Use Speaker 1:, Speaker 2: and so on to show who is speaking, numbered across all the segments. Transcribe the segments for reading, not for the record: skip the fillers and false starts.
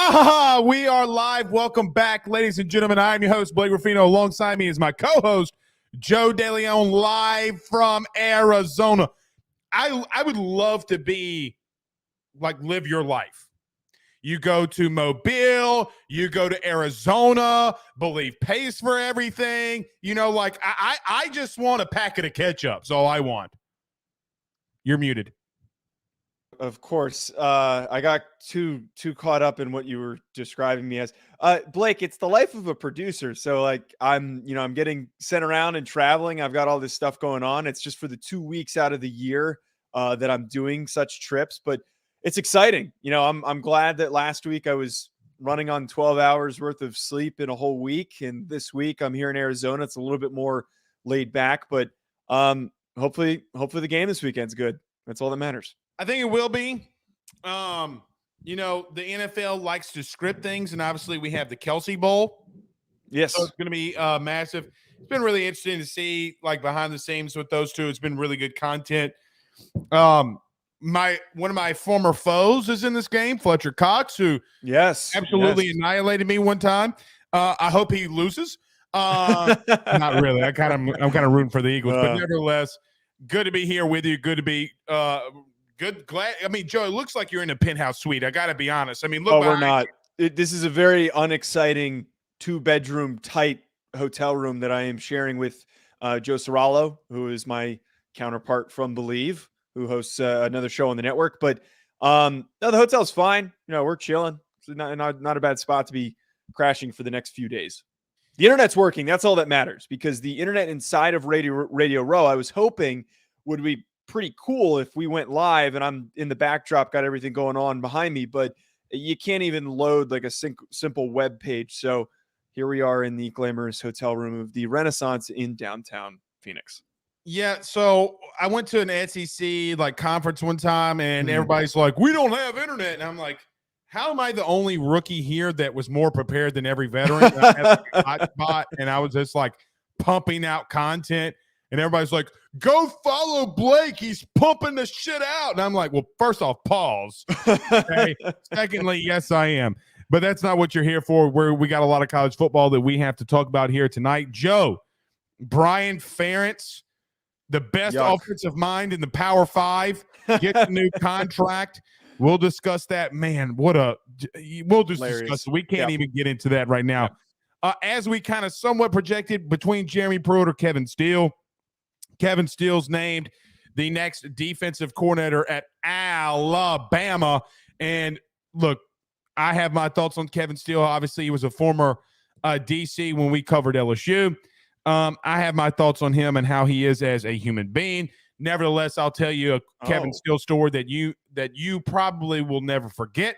Speaker 1: We are live. Welcome back, ladies and gentlemen. I am your host, Blake Ruffino. Alongside me is my co-host, Joe DeLeone, live from Arizona. I would love to be like live your life. You go to Mobile, you go to Arizona, Believe pays for everything. You know, like I just want a packet of ketchup. That's all I want. You're muted.
Speaker 2: Of course. I got too caught up in what you were describing me as. Blake, it's the life of a producer. So like I'm getting sent around and traveling. I've got all this stuff going on. It's just for the 2 weeks out of the year that I'm doing such trips, but it's exciting. You know, I'm glad that last week I was running on 12 hours worth of sleep in a whole week. And this week I'm here in Arizona. It's a little bit more laid back, but hopefully the game this weekend's good. That's all that matters.
Speaker 1: I think it will be. You know, the NFL likes to script things, and obviously we have the Kelsey Bowl.
Speaker 2: Yes.
Speaker 1: So it's going to be massive. It's been really interesting to see, like, behind the scenes with those two. It's been really good content. One of my former foes is in this game, Fletcher Cox, who absolutely annihilated me one time. I hope he loses. Not really. I'm kind of rooting for the Eagles, but nevertheless, good to be here with you. Good to be good. Glad. I mean, Joe, it looks like you're in a penthouse suite. I got to be honest. I mean, look.
Speaker 2: Oh, we're not. This is a very unexciting 2-bedroom tight hotel room that I am sharing with Joe Serralo, who is my counterpart from Believe, who hosts another show on the network. But no, the hotel's fine. You know, we're chilling. It's not a bad spot to be crashing for the next few days. The internet's working. That's all that matters, because the internet inside of Radio Row, I was hoping would be pretty cool if we went live and I'm in the backdrop, got everything going on behind me, but you can't even load like a simple web page. So here we are in the glamorous hotel room of the Renaissance in downtown Phoenix.
Speaker 1: Yeah, so I went to an SEC like conference one time, and everybody's like, "We don't have internet," and I'm like, "How am I the only rookie here that was more prepared than every veteran?" And I had like a hot spot, and I was just like pumping out content, and everybody's like, "Go follow Blake, he's pumping the shit out," and I'm like, "Well, first off, pause. Okay. Secondly, yes, I am, but that's not what you're here for. We got a lot of college football that we have to talk about here tonight. Joe, Brian Ferentz, the best offensive mind in the Power 5, gets a new contract. We'll discuss that. Man, we'll just discuss it. We can't even get into that right now. As we kind of somewhat projected between Jeremy Pruitt or Kevin Steele. Kevin Steele's named the next defensive coordinator at Alabama. And look, I have my thoughts on Kevin Steele. Obviously, he was a former DC when we covered LSU. I have my thoughts on him and how he is as a human being. Nevertheless, I'll tell you a Kevin Steele story that you probably will never forget.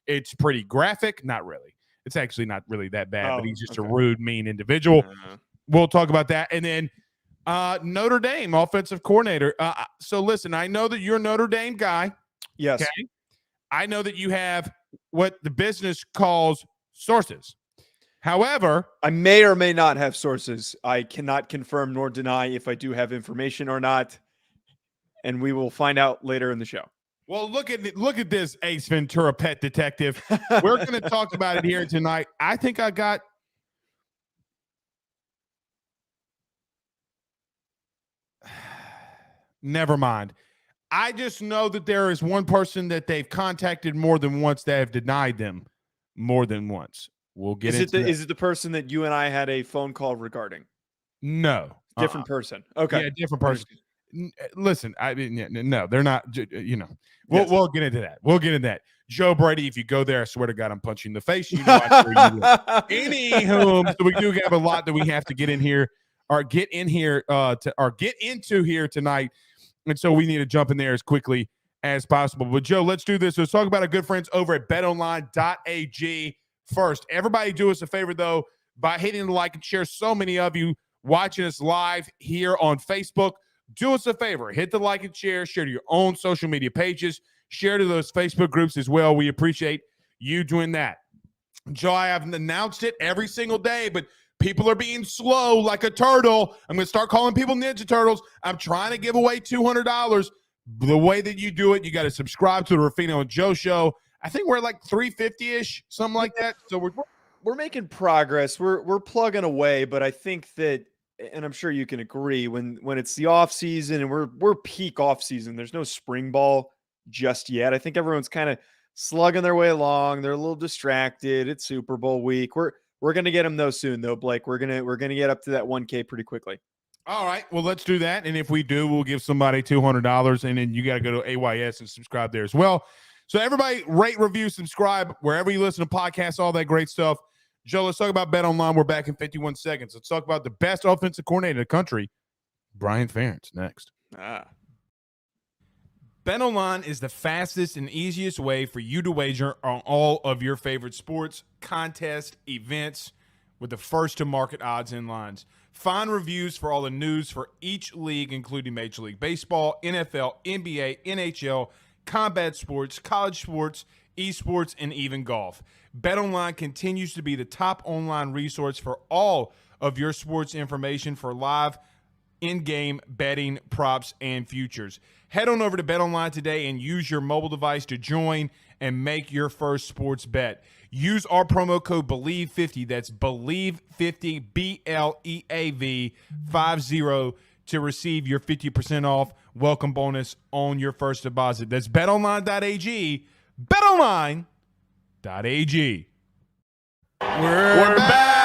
Speaker 1: It's pretty graphic. Not really. It's actually not really that bad, but he's just a rude, mean individual. We'll talk about that. And then Notre Dame offensive coordinator. So listen, I know that you're a Notre Dame guy.
Speaker 2: Yes.
Speaker 1: Okay? I know that you have what the business calls sources. However,
Speaker 2: I may or may not have sources. I cannot confirm nor deny if I do have information or not, and we will find out later in the show.
Speaker 1: Well, look at this, Ace Ventura pet detective. We're going to talk about it here tonight. I think I got never mind. I just know that there is one person that they've contacted more than once that have denied them more than once. We'll get into it.
Speaker 2: Is it the person that you and I had a phone call regarding?
Speaker 1: No.
Speaker 2: Different person. Okay.
Speaker 1: Yeah, different person. Listen, I mean, no, they're not, you know. We'll get into that. We'll get into that. Joe Brady, if you go there, I swear to God, I'm punching you in the face. You know I swear you will. Anywho, so we do have a lot that we have to get in here or get into here tonight. And so we need to jump in there as quickly as possible. But Joe, let's do this. Let's talk about our good friends over at betonline.ag. First, everybody do us a favor, though, by hitting the like and share. So many of you watching us live here on Facebook. Do us a favor. Hit the like and share. Share to your own social media pages. Share to those Facebook groups as well. We appreciate you doing that. Joe, I haven't announced it every single day, but people are being slow like a turtle. I'm going to start calling people Ninja Turtles. I'm trying to give away $200. The way that you do it, you got to subscribe to the Ruffino and Joe Show. I think we're like 350-ish, something like that. So
Speaker 2: we're making progress. We're plugging away, but I think that, and I'm sure you can agree, when it's the off season and we're peak off season, there's no spring ball just yet. I think everyone's kind of slugging their way along. They're a little distracted. It's Super Bowl week. We're gonna get them though soon though, Blake. We're gonna get up to that 1K pretty quickly.
Speaker 1: All right. Well, let's do that. And if we do, we'll give somebody $200, and then you got to go to AYS and subscribe there as well. So everybody rate, review, subscribe wherever you listen to podcasts, all that great stuff. Joe, let's talk about Bet Online. We're back in 51 seconds. Let's talk about the best offensive coordinator in the country, Brian Ferentz, next. Bet Online is the fastest and easiest way for you to wager on all of your favorite sports, contests, events, with the first-to-market odds and lines. Find reviews for all the news for each league, including Major League Baseball, NFL, NBA, NHL, combat sports, college sports, esports, and even golf. BetOnline continues to be the top online resource for all of your sports information for live in-game betting, props, and futures. Head on over to BetOnline today and use your mobile device to join and make your first sports bet. Use our promo code BELIEVE50, that's BELIEVE50, BLEAV 50, to receive your 50% off welcome bonus on your first deposit. That's betonline.ag, betonline.ag. We're back.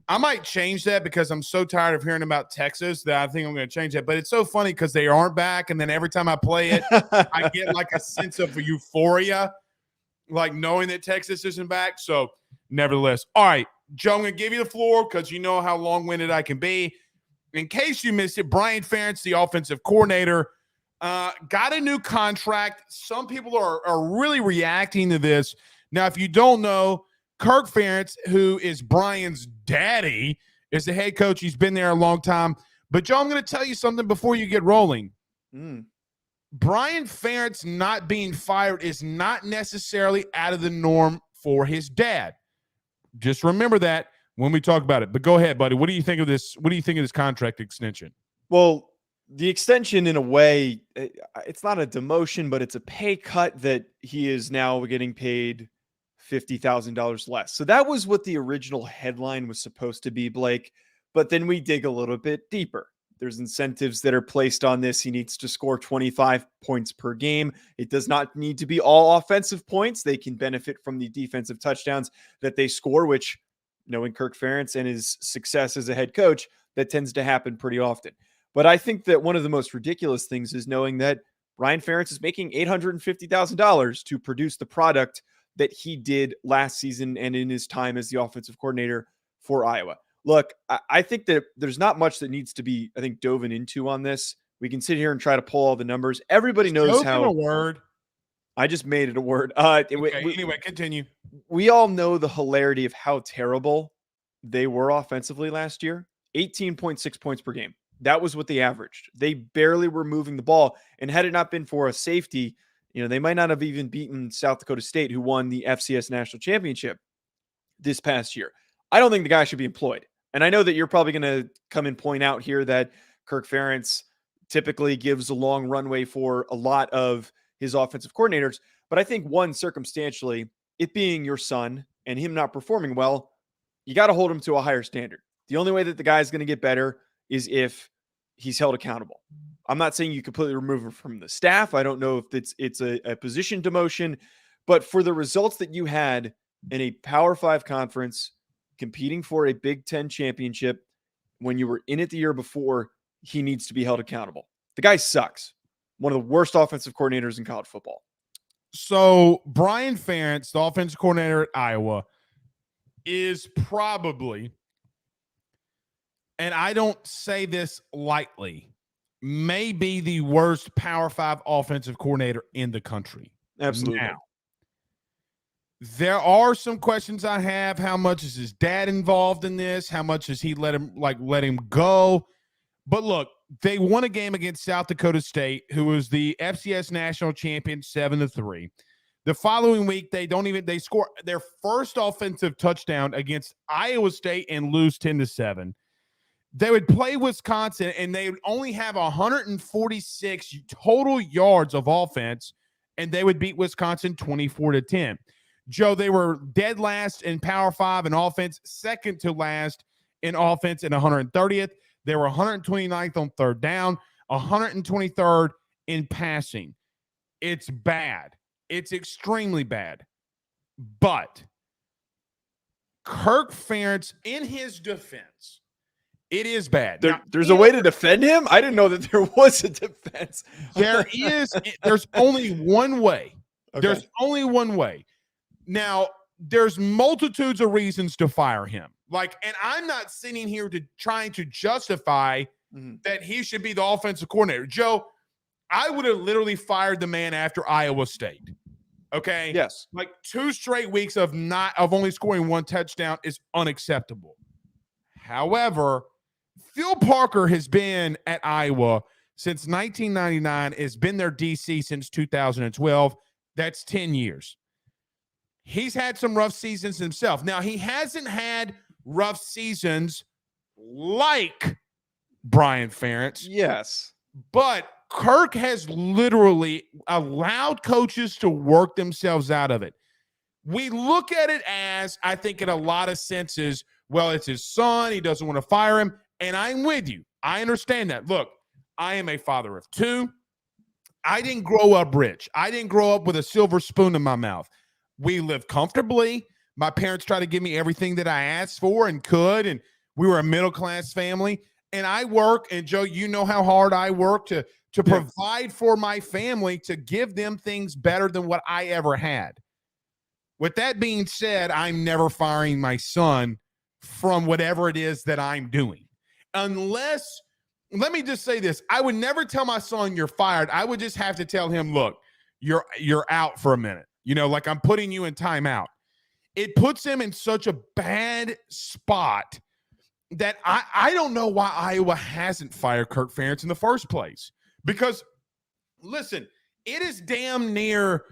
Speaker 1: I might change that because I'm so tired of hearing about Texas that I think I'm going to change that. But it's so funny because they aren't back, and then every time I play it, I get like a sense of euphoria, like knowing that Texas isn't back. So nevertheless, all right, Joe, I'm going to give you the floor because you know how long-winded I can be. In case you missed it, Brian Ferentz, the offensive coordinator, got a new contract. Some people are really reacting to this. Now, if you don't know, Kirk Ferentz, who is Brian's daddy, is the head coach. He's been there a long time. But, Joe, I'm going to tell you something before you get rolling. Brian Ferentz not being fired is not necessarily out of the norm for his dad. Just remember that when we talk about it. But go ahead, buddy. What do you think of this? What do you think of this contract extension?
Speaker 2: Well, the extension, in a way, it's not a demotion, but it's a pay cut that he is now getting paid $50,000 less. So that was what the original headline was supposed to be, Blake. But then we dig a little bit deeper. There's incentives that are placed on this. He needs to score 25 points per game. It does not need to be all offensive points. They can benefit from the defensive touchdowns that they score, which, knowing Kirk Ferentz and his success as a head coach, that tends to happen pretty often. But I think that one of the most ridiculous things is knowing that Brian Ferentz is making $850,000 to produce the product that he did last season and in his time as the offensive coordinator for Iowa. Look, I think that there's not much that needs to be, I think, dove into on this. We can sit here and try to pull all the numbers. Everybody knows how.
Speaker 1: A word.
Speaker 2: I just made it a word.
Speaker 1: Anyway, continue.
Speaker 2: We all know the hilarity of how terrible they were offensively last year. 18.6 points per game. That was what they averaged. They barely were moving the ball. And had it not been for a safety, they might not have even beaten South Dakota State, who won the FCS national championship this past year. I don't think the guy should be employed. And I know that you're probably going to come and point out here that Kirk Ferentz typically gives a long runway for a lot of his offensive coordinators. But I think, one, circumstantially, it being your son and him not performing well, you got to hold him to a higher standard. The only way that the guy is going to get better is if he's held accountable. I'm not saying you completely remove him from the staff. I don't know if it's a position demotion, but for the results that you had in a Power 5 conference, competing for a Big Ten championship, when you were in it the year before, he needs to be held accountable. The guy sucks. One of the worst offensive coordinators in college football.
Speaker 1: So Brian Ferentz, the offensive coordinator at Iowa, is probably, and I don't say this lightly, maybe the worst Power 5 offensive coordinator in the country.
Speaker 2: Absolutely.
Speaker 1: Now, there are some questions I have. How much is his dad involved in this? How much has he let him go? But look, they won a game against South Dakota State, who was the FCS national champion, 7-3. The following week, they score their first offensive touchdown against Iowa State and lose 10-7. They would play Wisconsin, and they would only have 146 total yards of offense, and they would beat Wisconsin 24-10. Joe, they were dead last in Power 5 in offense, second to last in offense in 130th. They were 129th on third down, 123rd in passing. It's bad. It's extremely bad. But Kirk Ferentz, in his defense, it is bad.
Speaker 2: There's a way to defend him? I didn't know that there was a defense.
Speaker 1: There's only one way.
Speaker 2: Okay.
Speaker 1: There's only one way. Now, there's multitudes of reasons to fire him. And I'm not sitting here trying to justify that he should be the offensive coordinator. Joe, I would have literally fired the man after Iowa State. Okay?
Speaker 2: Yes.
Speaker 1: 2 straight weeks of only scoring 1 touchdown is unacceptable. However, Phil Parker has been at Iowa since 1999, has been their DC since 2012. That's 10 years. He's had some rough seasons himself. Now, he hasn't had rough seasons like Brian Ferentz.
Speaker 2: Yes.
Speaker 1: But Kirk has literally allowed coaches to work themselves out of it. We look at it as, I think in a lot of senses, well, it's his son. He doesn't want to fire him. And I'm with you. I understand that. Look, I am a father of 2. I didn't grow up rich. I didn't grow up with a silver spoon in my mouth. We lived comfortably. My parents tried to give me everything that I asked for and could. And we were a middle-class family. And I work, and Joe, you know how hard I work to provide for my family, to give them things better than what I ever had. With that being said, I'm never firing my son from whatever it is that I'm doing. Unless, let me just say this, I would never tell my son you're fired. I would just have to tell him, look, you're out for a minute. I'm putting you in timeout. It puts him in such a bad spot that I don't know why Iowa hasn't fired Kirk Ferentz in the first place. Because, listen, it is damn near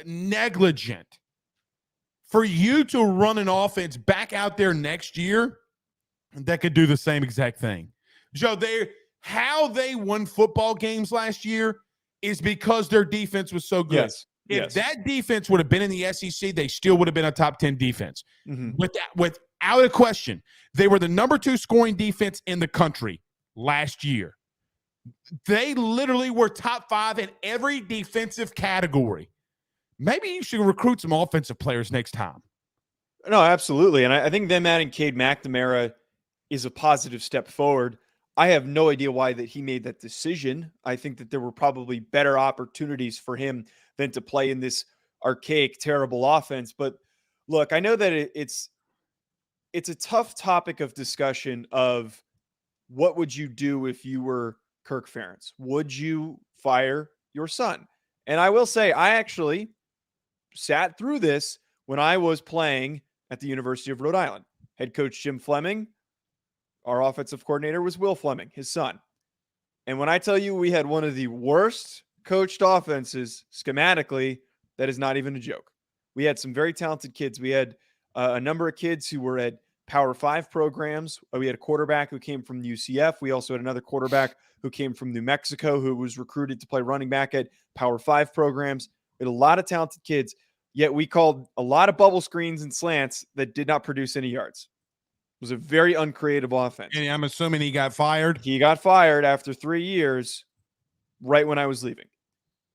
Speaker 1: negligent for you to run an offense back out there next year that could do the same exact thing. Joe, how they won football games last year is because their defense was so good.
Speaker 2: Yes.
Speaker 1: If that defense would have been in the SEC, they still would have been a top 10 defense. Without a question, they were the number 2 scoring defense in the country last year. They literally were top 5 in every defensive category. Maybe you should recruit some offensive players next time.
Speaker 2: No, absolutely. And I think them adding Cade McNamara is a positive step forward. I have no idea why that he made that decision. I think that there were probably better opportunities for him than to play in this archaic, terrible offense. But look, I know that it's a tough topic of discussion of what would you do if you were Kirk Ferentz? Would you fire your son? And I will say, I actually sat through this when I was playing at the University of Rhode Island. Head coach Jim Fleming, our offensive coordinator was Will Fleming, his son. And when I tell you we had one of the worst coached offenses schematically, that is not even a joke. We had some very talented kids. We had a number of kids who were at Power 5 programs. We had a quarterback who came from UCF. We also had another quarterback who came from New Mexico who was recruited to play running back at Power 5 programs. We had a lot of talented kids, yet we called a lot of bubble screens and slants that did not produce any yards. It was a very uncreative offense.
Speaker 1: And I'm assuming he got fired.
Speaker 2: He got fired after 3 years, right when I was leaving.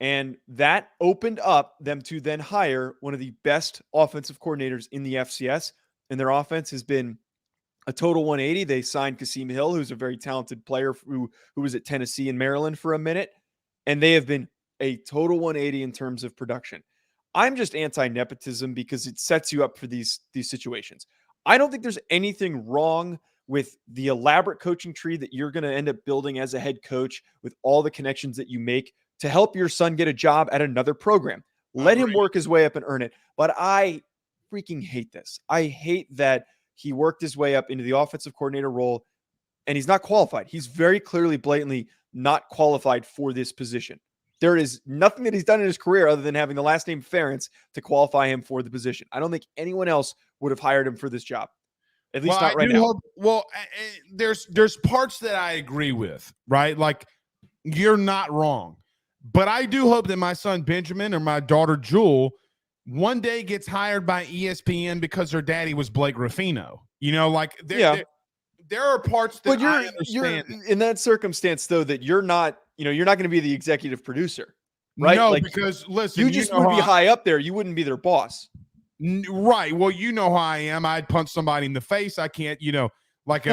Speaker 2: And that opened up them to then hire one of the best offensive coordinators in the FCS. And their offense has been a total 180. They signed Kasim Hill, who's a very talented player who was at Tennessee and Maryland for a minute. And they have been a total 180 in terms of production. I'm just anti-nepotism because it sets you up for these situations. I don't think there's anything wrong with the elaborate coaching tree that you're going to end up building as a head coach with all the connections that you make to help your son get a job at another program. Let him work his way up and earn it. But I freaking hate this. I hate that he worked his way up into the offensive coordinator role and he's not qualified. He's very clearly, blatantly not qualified for this position. There is nothing that he's done in his career other than having the last name Ferentz to qualify him for the position. I don't think anyone else would have hired him for this job. At least not right now.
Speaker 1: There's parts that I agree with, right? Like, you're not wrong. But I do hope that my son Benjamin or my daughter Jewel one day gets hired by ESPN because her daddy was Blake Ruffino. You know, like there are parts that I understand.
Speaker 2: You're in that circumstance, though, that you're not going to be the executive producer, right?
Speaker 1: No,
Speaker 2: like,
Speaker 1: because listen,
Speaker 2: you just would be high up there. You wouldn't be their boss.
Speaker 1: Right. Well, you know how I am. I'd punch somebody in the face. I can't, like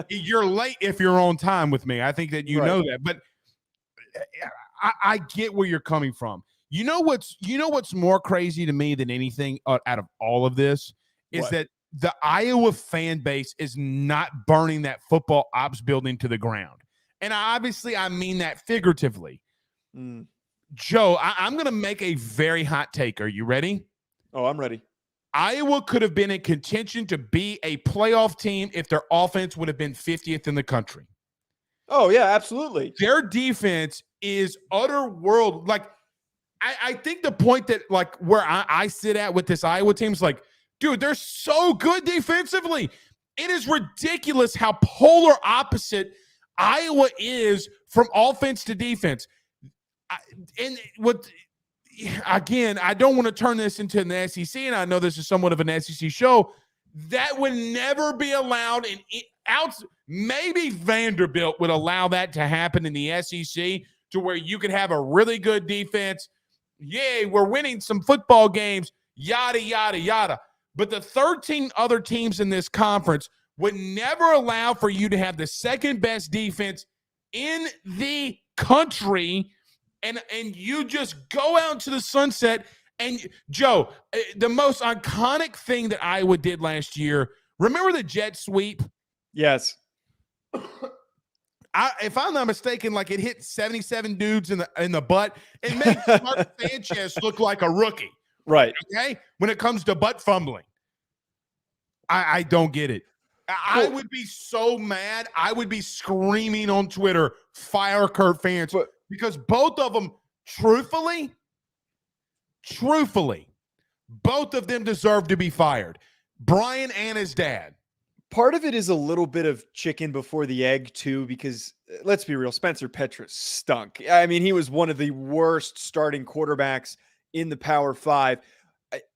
Speaker 1: you're late if you're on time with me. I think that you know that. But I get where you're coming from. You know what's more crazy to me than anything out of all of this is that the Iowa fan base is not burning that football ops building to the ground. And I mean that figuratively. Joe, I'm going to make a very hot take. Are you ready?
Speaker 2: Oh, I'm ready.
Speaker 1: Iowa could have been in contention to be a playoff team if their offense would have been 50th in the country.
Speaker 2: Oh, yeah, absolutely.
Speaker 1: Their defense is utter world. Like, I think the point that, like, where I sit at with this Iowa team is like, dude, they're so good defensively. It is ridiculous how polar opposite Iowa is from offense to defense. Again, I don't want to turn this into an SEC, and I know this is somewhat of an SEC show. That would never be allowed maybe Vanderbilt would allow that to happen in the SEC, to where you could have a really good defense. Yay, we're winning some football games, yada, yada, yada. But the 13 other teams in this conference would never allow for you to have the second best defense in the country, and you just go out into the sunset. And Joe, the most iconic thing that Iowa did last year, remember the jet sweep?
Speaker 2: Yes.
Speaker 1: If I'm not mistaken, like, it hit 77 dudes in the butt. It made Mark Sanchez look like a rookie.
Speaker 2: Right.
Speaker 1: Okay? When it comes to butt fumbling. I don't get it. I would be so mad. I would be screaming on Twitter, fire Kurt Ferentz, because both of them, truthfully, both of them deserve to be fired. Brian and his dad.
Speaker 2: Part of it is a little bit of chicken before the egg, too, because let's be real, Spencer Petras stunk. I mean, he was one of the worst starting quarterbacks in the Power Five.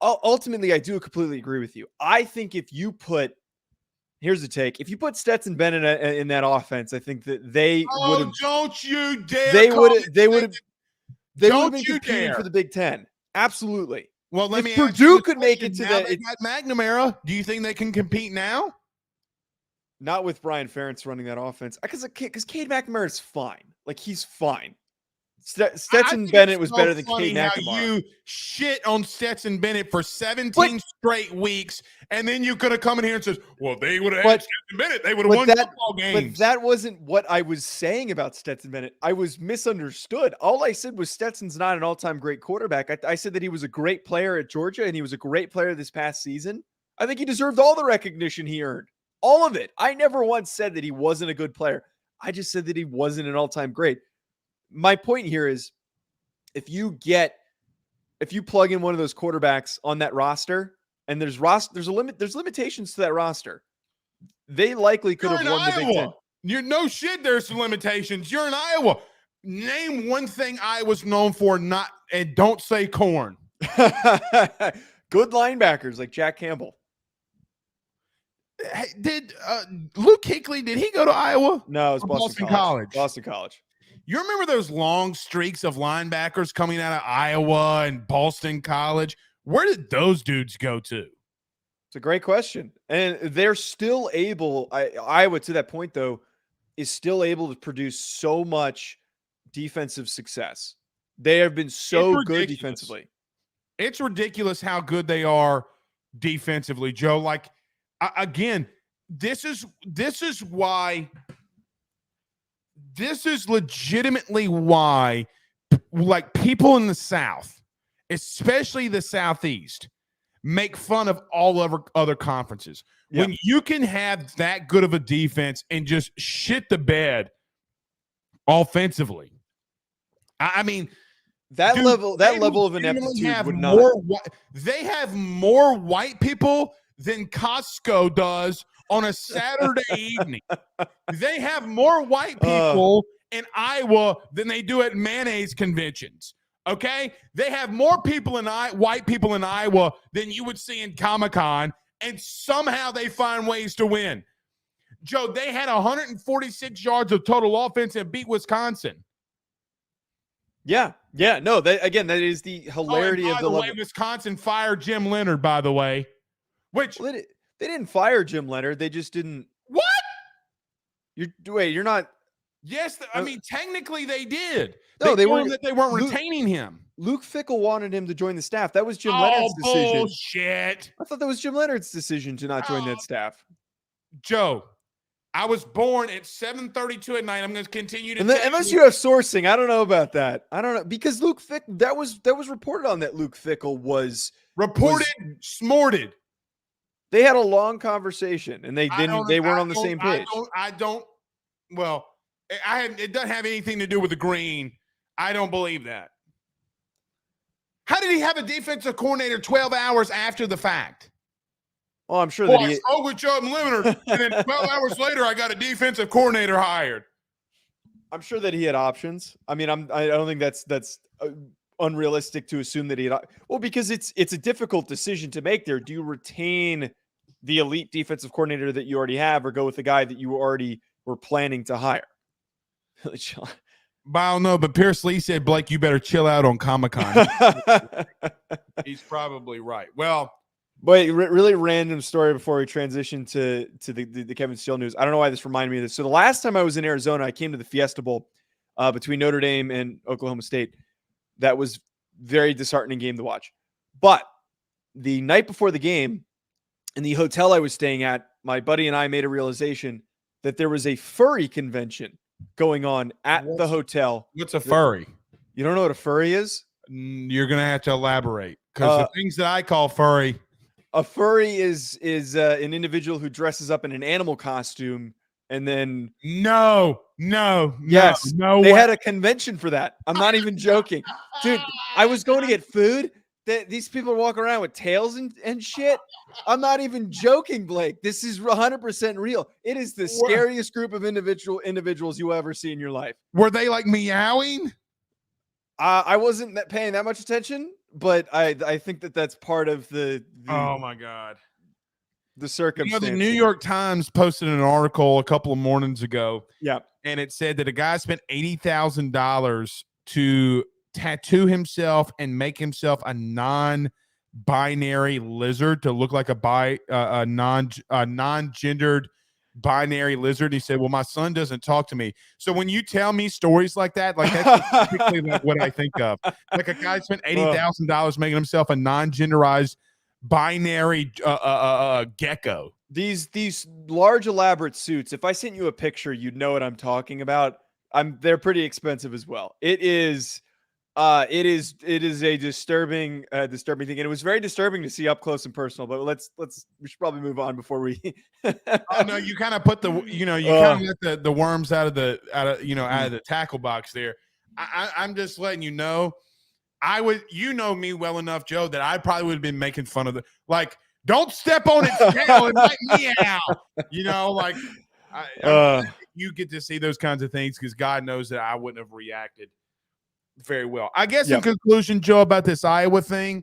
Speaker 2: Ultimately, I do completely agree with you. I think here's the take. If you put Stetson Bennett in that offense, I think that they would have.
Speaker 1: Don't you dare!
Speaker 2: They would have been competing for the Big Ten. Absolutely.
Speaker 1: Well, let me
Speaker 2: ask Purdue could make it to
Speaker 1: that McNamara. Do you think they can compete now?
Speaker 2: Not with Brian Ferentz running that offense. Because Cade McNamara is fine. Like, he's fine. Stetson Bennett was better than Cade McNamara.
Speaker 1: You shit on Stetson Bennett for 17 straight weeks, and then you could have come in here and says, well, they would have had Stetson Bennett. They would have won football games.
Speaker 2: But that wasn't what I was saying about Stetson Bennett. I was misunderstood. All I said was Stetson's not an all-time great quarterback. I said that he was a great player at Georgia, and he was a great player this past season. I think he deserved all the recognition he earned. All of it. I never once said that he wasn't a good player. I just said that he wasn't an all-time great. My point here is, if you plug in one of those quarterbacks on that roster, and there's limitations to that roster, they likely could have won the Big Ten.
Speaker 1: You're no shit. There's some limitations. You're in Iowa. Name one thing Iowa's known for, and don't say corn.
Speaker 2: Good linebackers like Jack Campbell.
Speaker 1: Did Luke Kuechly, did he go to Iowa?
Speaker 2: No, it was Boston College. Boston College.
Speaker 1: You remember those long streaks of linebackers coming out of Iowa and Boston College? Where did those dudes go to?
Speaker 2: It's a great question. And they're still able, Iowa, to that point, though, is still able to produce so much defensive success. They have been so good defensively.
Speaker 1: It's ridiculous how good they are defensively, Joe. Like, again, this is legitimately why, like, people in the South, especially the Southeast, make fun of all other conferences. Yeah. When you can have that good of a defense and just shit the bed offensively. I mean,
Speaker 2: that level of ineptitude would not.
Speaker 1: They have more white people than Costco does on a Saturday evening. They have more white people in Iowa than they do at mayonnaise conventions. Okay? They have more people in white people in Iowa than you would see in Comic-Con, and somehow they find ways to win. Joe, they had 146 yards of total offense and beat Wisconsin.
Speaker 2: Yeah. No, that is the hilarity of the
Speaker 1: way, Wisconsin fired Jim Leonhard, by the way. Which
Speaker 2: they didn't fire Jim Leonhard. They just didn't.
Speaker 1: What?
Speaker 2: You're not.
Speaker 1: Yes, I mean technically they did.
Speaker 2: No, they
Speaker 1: weren't retaining him.
Speaker 2: Luke Fickell wanted him to join the staff. That was Jim Leonhard's decision.
Speaker 1: Bullshit.
Speaker 2: I thought that was Jim Leonhard's decision to not join that staff.
Speaker 1: Joe, I was born at 7:32 at night. I'm going to continue to
Speaker 2: unless you have sourcing. I don't know about that. I don't know because Luke Fickell that was reported on that Luke Fickell was
Speaker 1: smorted.
Speaker 2: They had a long conversation and they weren't on the same page.
Speaker 1: It doesn't have anything to do with the green. I don't believe that. How did he have a defensive coordinator 12 hours after the fact?
Speaker 2: Well, I'm sure that
Speaker 1: I spoke with Joe Leonhard, and then 12 hours later, I got a defensive coordinator hired.
Speaker 2: I'm sure that he had options. I mean, I don't think that's unrealistic to assume that he had. Well, because it's a difficult decision to make there. Do you retain the elite defensive coordinator that you already have, or go with the guy that you already were planning to hire?
Speaker 1: I don't know, but Pierce Lee said, Blake, you better chill out on Comic-Con. He's probably right. Well,
Speaker 2: but really random story before we transition to the Kevin Steele news. I don't know why this reminded me of this. So the last time I was in Arizona, I came to the Fiesta Bowl between Notre Dame and Oklahoma State. That was very disheartening game to watch. But the night before the game, in the hotel I was staying at, my buddy and I made a realization that there was a furry convention going on at the hotel.
Speaker 1: What's a furry?
Speaker 2: You don't know what a furry is?
Speaker 1: You're going to have to elaborate because the things that I call furry.
Speaker 2: A furry is an individual who dresses up in an animal costume and then
Speaker 1: they
Speaker 2: had a convention for that. I'm not even joking. Dude, I was going to get food. These people are walking around with tails and shit. I'm not even joking, Blake. This is 100% real. It is the scariest group of individuals you ever see in your life.
Speaker 1: Were they like meowing?
Speaker 2: I wasn't paying that much attention, but I think that's part of the
Speaker 1: oh my God,
Speaker 2: the circumstance.
Speaker 1: The New York Times posted an article a couple of mornings ago.
Speaker 2: Yeah,
Speaker 1: and it said that a guy spent $80,000 to tattoo himself and make himself a non-binary lizard to look like a non-gendered binary lizard. He said, well, my son doesn't talk to me. So when you tell me stories like that, like that's typically like what I think of. Like a guy spent $80,000 making himself a non-genderized binary gecko.
Speaker 2: These large elaborate suits, if I sent you a picture, you'd know what I'm talking about. They're pretty expensive as well. It is a disturbing thing, and it was very disturbing to see up close and personal. But we should probably move on before we.
Speaker 1: Oh no, you kind of put the kind of let the worms out of the tackle box there. I'm just letting you know. I would, me well enough, Joe, that I probably would have been making fun of don't step on its tail and let me out. You get to see those kinds of things because God knows that I wouldn't have reacted very well. I guess in conclusion, Joe, about this Iowa thing,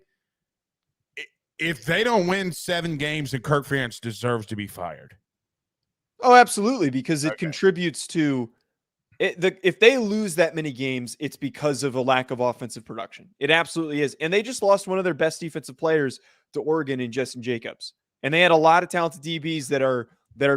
Speaker 1: if they don't win 7 games, then Kirk Ferentz deserves to be fired.
Speaker 2: Oh, absolutely, because it contributes to it. If they lose that many games, it's because of a lack of offensive production. It absolutely is. And they just lost one of their best defensive players to Oregon in Justin Jacobs. And they had a lot of talented DBs that are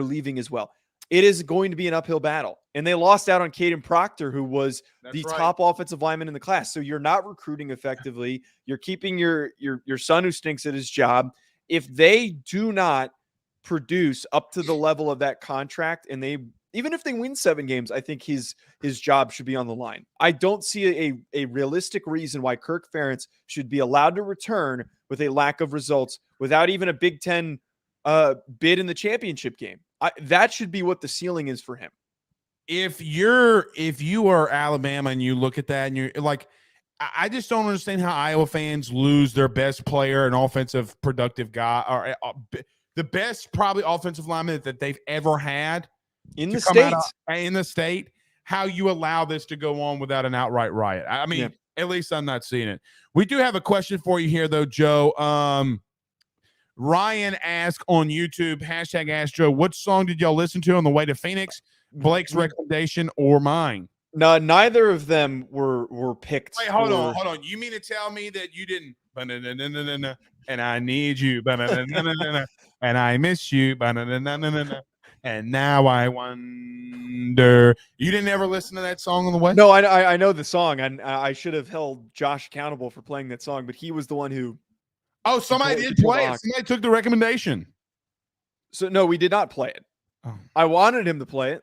Speaker 2: leaving as well. It is going to be an uphill battle. And they lost out on Caden Proctor, who was top offensive lineman in the class. So you're not recruiting effectively. You're keeping your son who stinks at his job. If they do not produce up to the level of that contract, and even if they win 7 games, I think his job should be on the line. I don't see a realistic reason why Kirk Ferentz should be allowed to return with a lack of results without even a Big Ten bid in the championship game. That should be what the ceiling is for him.
Speaker 1: If you are Alabama and you look at that and you're like, I just don't understand how Iowa fans lose their best player, an offensive productive guy, or the best probably offensive lineman that they've ever had
Speaker 2: in the
Speaker 1: state. How you allow this to go on without an outright riot? I mean, at least I'm not seeing it. We do have a question for you here, though, Joe. Ryan asked on YouTube, hashtag Ask Joe, what song did y'all listen to on the way to Phoenix? Blake's recommendation or mine?
Speaker 2: No, neither of them were picked.
Speaker 1: Wait, hold on. You mean to tell me that you didn't? And I need you, and I miss you, and now I wonder. You didn't ever listen to that song on the way?
Speaker 2: No, I know the song, and I should have held Josh accountable for playing that song, but he was the one who.
Speaker 1: Oh, somebody did play it. Somebody took the recommendation.
Speaker 2: So no, we did not play it.
Speaker 1: Oh.
Speaker 2: I wanted him to play it.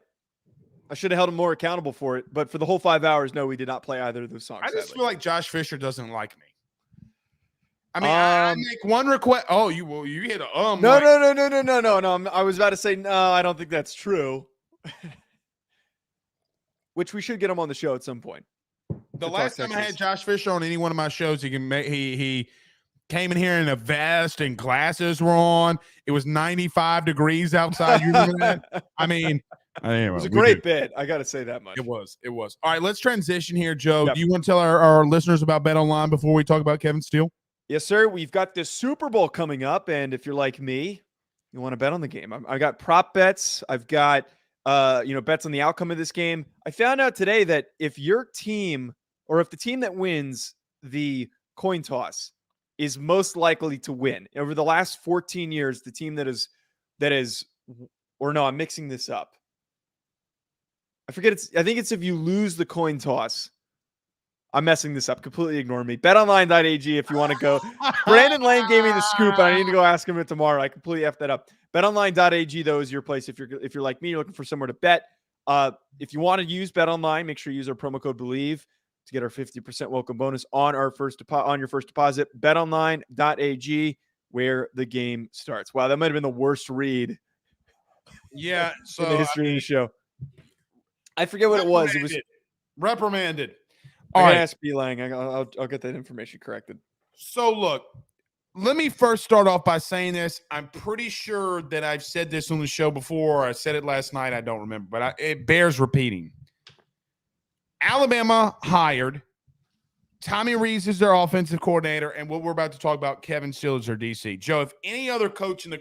Speaker 2: I should have held him more accountable for it, but for the whole 5 hours, no, we did not play either of those songs.
Speaker 1: I just feel like Josh Fisher doesn't like me. I mean, I make one request. Oh, you hit a
Speaker 2: No. I was about to say no. I don't think that's true. Which we should get him on the show at some point.
Speaker 1: The last time I had Josh Fisher on any one of my shows, he came in here in a vest and glasses were on. It was 95 degrees outside. You remember that? I mean, anyway,
Speaker 2: it was a great bit. I got to say that much.
Speaker 1: It was. All right, let's transition here, Joe. Yep. Do you want to tell our listeners about Bet Online before we talk about Kevin Steele?
Speaker 2: Yes, sir. We've got the Super Bowl coming up, and if you're like me, you want to bet on the game. I got prop bets. I've got bets on the outcome of this game. I found out today that if your team or if the team that wins the coin toss is most likely to win over the last 14 years, the team I'm mixing this up. I think it's if you lose the coin toss. I'm messing this up. Completely ignore me. BetOnline.ag if you want to go. Brandon Lane gave me the scoop. I need to go ask him it tomorrow. I completely effed that up. BetOnline.ag though is your place if you're like me, you're looking for somewhere to bet. If you want to use BetOnline, make sure you use our promo code BELIEVE to get our 50% welcome bonus on your first deposit. BetOnline.ag, where the game starts. Wow, that might have been the worst read.
Speaker 1: Yeah, so
Speaker 2: in the history of the show. I forget what it was. It was
Speaker 1: reprimanded.
Speaker 2: All right, ask B Lang. I'll get that information corrected.
Speaker 1: So look, let me first start off by saying this. I'm pretty sure that I've said this on the show before. I said it last night. I don't remember, but it bears repeating. Alabama hired Tommy Rees as their offensive coordinator, and what we're about to talk about, Kevin Steele as their DC. Joe, if any other coach in the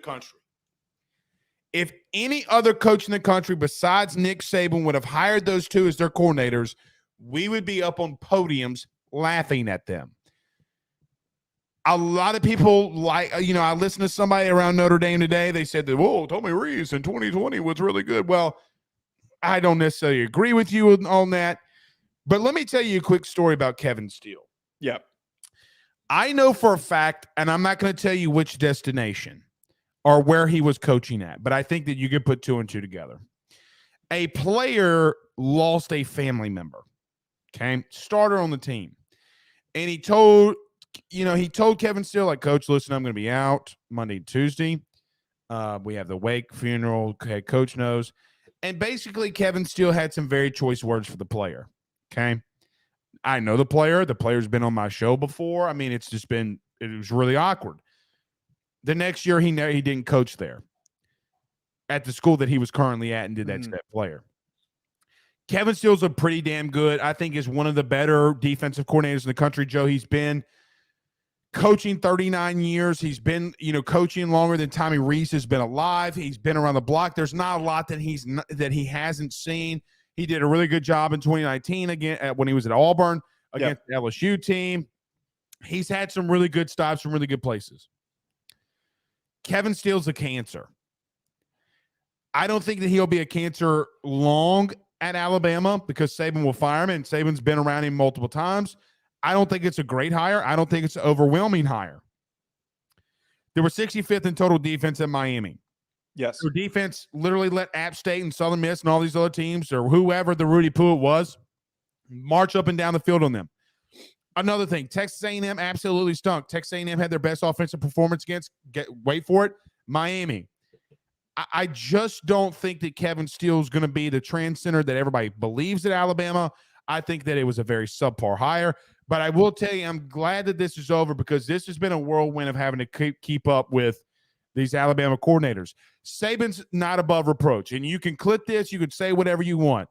Speaker 1: country besides Nick Saban would have hired those two as their coordinators, we would be up on podiums laughing at them. A lot of people I listened to somebody around Notre Dame today. They said that, whoa, Tommy Rees in 2020 was really good. Well, I don't necessarily agree with you on that. But let me tell you a quick story about Kevin Steele.
Speaker 2: Yeah.
Speaker 1: I know for a fact, and I'm not going to tell you which destination or where he was coaching at, but I think that you could put two and two together. A player lost a family member, okay, starter on the team. And he told Kevin Steele, like, Coach, listen, I'm going to be out Monday and Tuesday. We have the wake, funeral, okay, Coach knows. And basically, Kevin Steele had some very choice words for the player. Okay. I know the player. The player's been on my show before. I mean, it was really awkward. The next year, he didn't coach there at the school that he was currently at and did that to that player. Kevin Steele's a pretty damn good, I think, is one of the better defensive coordinators in the country, Joe. He's been coaching 39 years. He's been, coaching longer than Tommy Rees has been alive. He's been around the block. There's not a lot that he hasn't seen. He did a really good job in 2019 again when he was at Auburn against the LSU team. He's had some really good stops from really good places. Kevin Steele's a cancer. I don't think that he'll be a cancer long at Alabama because Saban will fire him, and Saban's been around him multiple times. I don't think it's a great hire. I don't think it's an overwhelming hire. They were 65th in total defense at Miami.
Speaker 2: Yes.
Speaker 1: Their defense literally let App State and Southern Miss and all these other teams, or whoever the Rudy Pruitt was, march up and down the field on them. Another thing, Texas A&M absolutely stunk. Texas A&M had their best offensive performance against, wait for it, Miami. I just don't think that Kevin Steele is going to be the trend center that everybody believes at Alabama. I think that it was a very subpar hire. But I will tell you, I'm glad that this is over because this has been a whirlwind of having to keep up with these Alabama coordinators. Saban's not above reproach, and you can clip this. You can say whatever you want.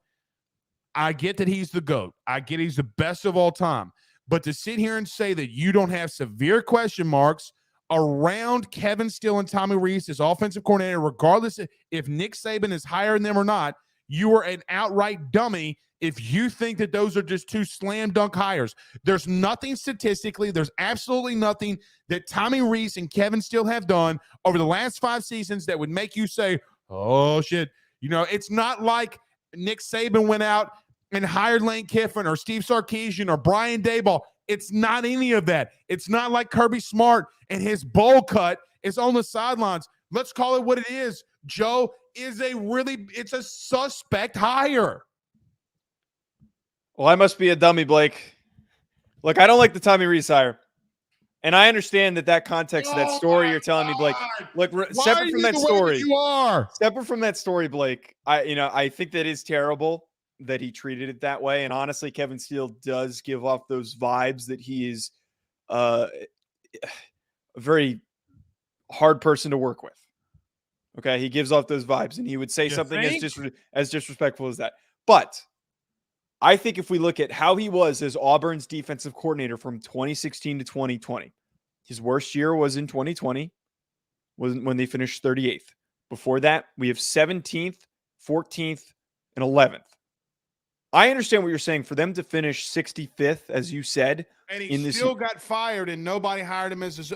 Speaker 1: I get that he's the GOAT. I get he's the best of all time. But to sit here and say that you don't have severe question marks around Kevin Steele and Tommy Rees as offensive coordinator, regardless if Nick Saban is higher than them or not, you are an outright dummy if you think that those are just two slam dunk hires. There's nothing statistically, there's absolutely nothing that Tommy Rees and Kevin Steele have done over the last 5 seasons that would make you say, oh, shit. You know, it's not like Nick Saban went out and hired Lane Kiffin or Steve Sarkisian or Brian Daboll. It's not any of that. It's not like Kirby Smart and his bowl cut is on the sidelines. Let's call it what it is. Joe is it's a suspect hire.
Speaker 2: Well, I must be a dummy, Blake. Look, I don't like the Tommy Rees hire. And I understand that context of that story you're telling me, Blake. Look, separate from that story.
Speaker 1: You are.
Speaker 2: Separate from that story, Blake. I think that is terrible that he treated it that way. And honestly, Kevin Steele does give off those vibes that he is a very hard person to work with. Okay, he gives off those vibes, and he would say something as disrespectful as that. But I think if we look at how he was as Auburn's defensive coordinator from 2016 to 2020, his worst year was in 2020, when they finished 38th. Before that, we have 17th, 14th, and 11th. I understand what you're saying. For them to finish 65th, as you said,
Speaker 1: and he still got fired, and nobody hired him as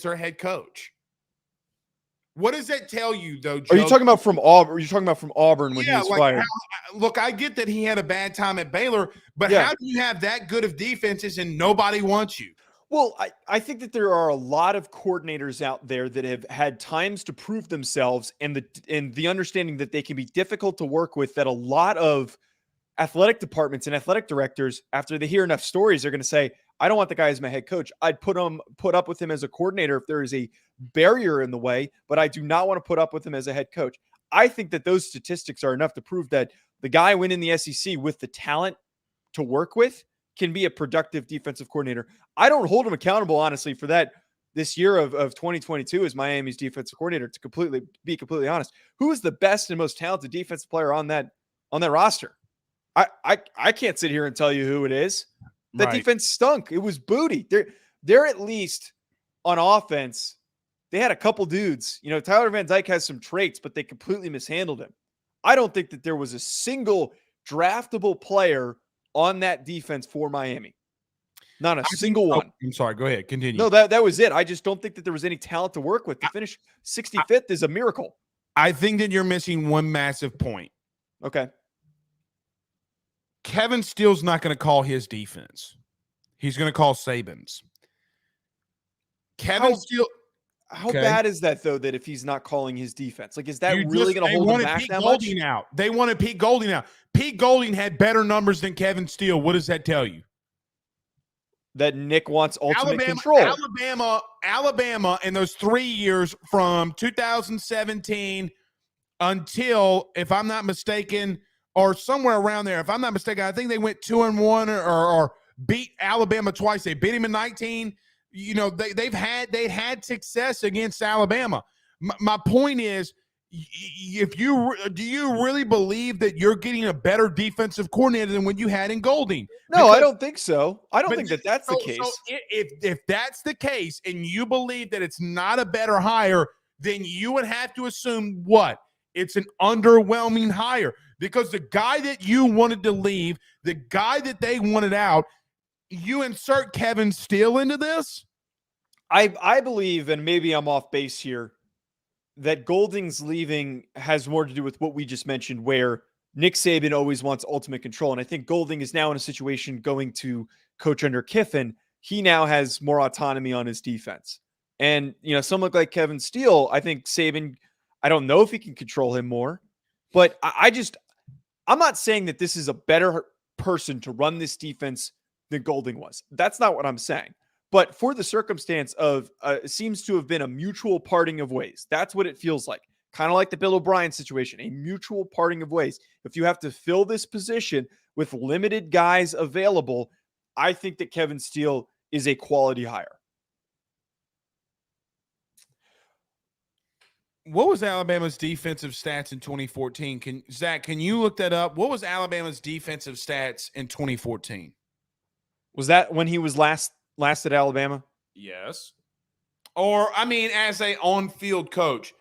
Speaker 1: their head coach. What does that tell you, though, Joe?
Speaker 2: Are you talking about from Auburn? Are you talking about from Auburn when he was fired?
Speaker 1: Look, I get that he had a bad time at Baylor, but how do you have that good of defenses and nobody wants you?
Speaker 2: Well, I think that there are a lot of coordinators out there that have had times to prove themselves, and the understanding that they can be difficult to work with, that a lot of athletic departments and athletic directors, after they hear enough stories, are going to say, I don't want the guy as my head coach. I'd put up with him as a coordinator if there is a barrier in the way, but I do not want to put up with him as a head coach. I think that those statistics are enough to prove that the guy went in the SEC with the talent to work with can be a productive defensive coordinator. I don't hold him accountable, honestly, for that this year of 2022 as Miami's defensive coordinator, to be completely honest. Who is the best and most talented defensive player on that roster? I can't sit here and tell you who it is. That defense stunk. It was booty. They're at least on offense. They had a couple dudes. You know, Tyler Van Dyke has some traits, but they completely mishandled him. I don't think that there was a single draftable player on that defense for Miami. Not a single one.
Speaker 1: I'm sorry. Go ahead. Continue.
Speaker 2: No, that was it. I just don't think that there was any talent to work with. To finish 65th is a miracle.
Speaker 1: I think that you're missing one massive point.
Speaker 2: Okay.
Speaker 1: Kevin Steele's not going to call his defense. He's going to call Saban's. Steele.
Speaker 2: How bad is that, though, that if he's not calling his defense? Like, is that really going to hold him back that much?
Speaker 1: They wanted Pete Golding out. Pete Golding had better numbers than Kevin Steele. What does that tell you?
Speaker 2: That Nick wants ultimate control.
Speaker 1: Alabama in those 3 years from 2017 until, if I'm not mistaken, or somewhere around there. If I'm not mistaken, I think they went 2-1 or beat Alabama twice. They beat him in 19. You know, they had success against Alabama. My point is, do you really believe that you're getting a better defensive coordinator than when you had in Golding?
Speaker 2: No, I don't think so. I don't think that's the case.
Speaker 1: So if that's the case, and you believe that it's not a better hire, then you would have to assume what? It's an underwhelming hire. Because the guy that you wanted to leave, the guy that they wanted out, you insert Kevin Steele into this?
Speaker 2: I believe, and maybe I'm off base here, that Golding's leaving has more to do with what we just mentioned, where Nick Saban always wants ultimate control. And I think Golding is now in a situation going to coach under Kiffin. He now has more autonomy on his defense. And, you know, someone like Kevin Steele, I think Saban, I don't know if he can control him more, but I'm not saying that this is a better person to run this defense than Golding was. That's not what I'm saying. But for the circumstance of it seems to have been a mutual parting of ways. That's what it feels like. Kind of like the Bill O'Brien situation, a mutual parting of ways. If you have to fill this position with limited guys available, I think that Kevin Steele is a quality hire.
Speaker 1: What was Alabama's defensive stats in 2014? Zach, can you look that up? What was Alabama's defensive stats in 2014?
Speaker 2: Was that when he was last at Alabama?
Speaker 1: Yes. Or, I mean, as a on-field coach.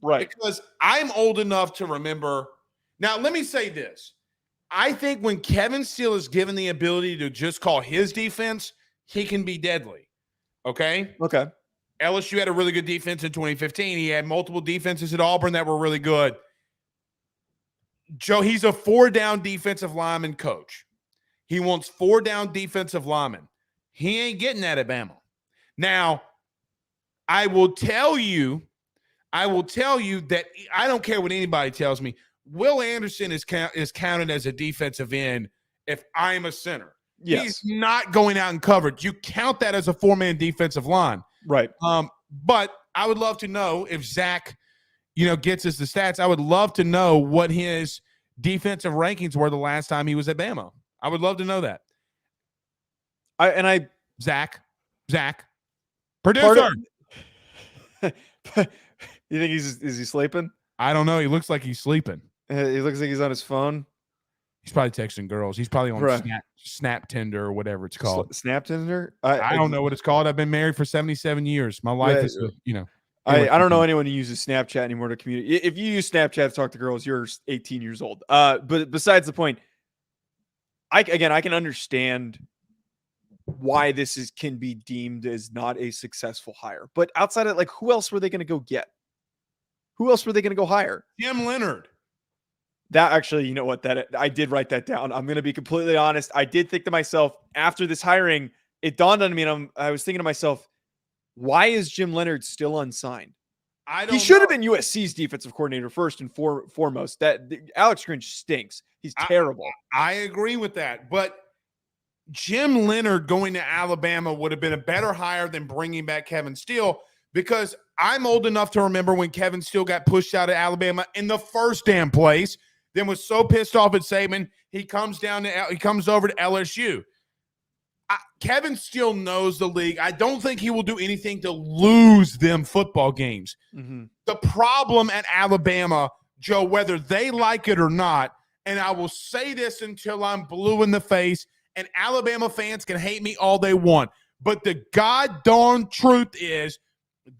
Speaker 2: Right.
Speaker 1: Because I'm old enough to remember. Now, let me say this. I think when Kevin Steele is given the ability to just call his defense, he can be deadly. Okay?
Speaker 2: Okay.
Speaker 1: LSU had a really good defense in 2015. He had multiple defenses at Auburn that were really good. Joe, he's a 4-down defensive lineman coach. He wants 4-down defensive linemen. He ain't getting that at Bama. Now, I will tell you that I don't care what anybody tells me. Will Anderson is counted as a defensive end if I'm a center.
Speaker 2: Yes.
Speaker 1: He's not going out in coverage. You count that as a 4-man defensive line.
Speaker 2: Right.
Speaker 1: But I would love to know if Zach, gets us the stats. I would love to know what his defensive rankings were the last time he was at Bama. I would love to know that. Zach, producer.
Speaker 2: You think is he sleeping?
Speaker 1: I don't know. He looks like he's sleeping.
Speaker 2: He looks like he's on his phone.
Speaker 1: He's probably texting girls. He's probably on Snap Tinder or whatever it's called.
Speaker 2: Snap Tinder?
Speaker 1: I don't know what it's called. I've been married for 77 years. My life is,
Speaker 2: I don't know anyone who uses Snapchat anymore to communicate. If you use Snapchat to talk to girls, you're 18 years old. But besides the point, I can understand why this can be deemed as not a successful hire. But outside of who else were they going to go get? Who else were they going to go hire?
Speaker 1: Jim Leonard.
Speaker 2: That actually, you know what? That I did write that down. I'm going to be completely honest. I did think to myself after this hiring, it dawned on me, and I was thinking to myself, why is Jim Leonard still unsigned? He should have been USC's defensive coordinator first and foremost. Alex Grinch stinks. He's terrible.
Speaker 1: I agree with that, but Jim Leonard going to Alabama would have been a better hire than bringing back Kevin Steele, because I'm old enough to remember when Kevin Steele got pushed out of Alabama in the first damn place. Then was so pissed off at Saban, he comes over to LSU. Kevin Steele knows the league. I don't think he will do anything to lose them football games. Mm-hmm. The problem at Alabama, Joe, whether they like it or not, and I will say this until I'm blue in the face, and Alabama fans can hate me all they want, but the goddamn truth is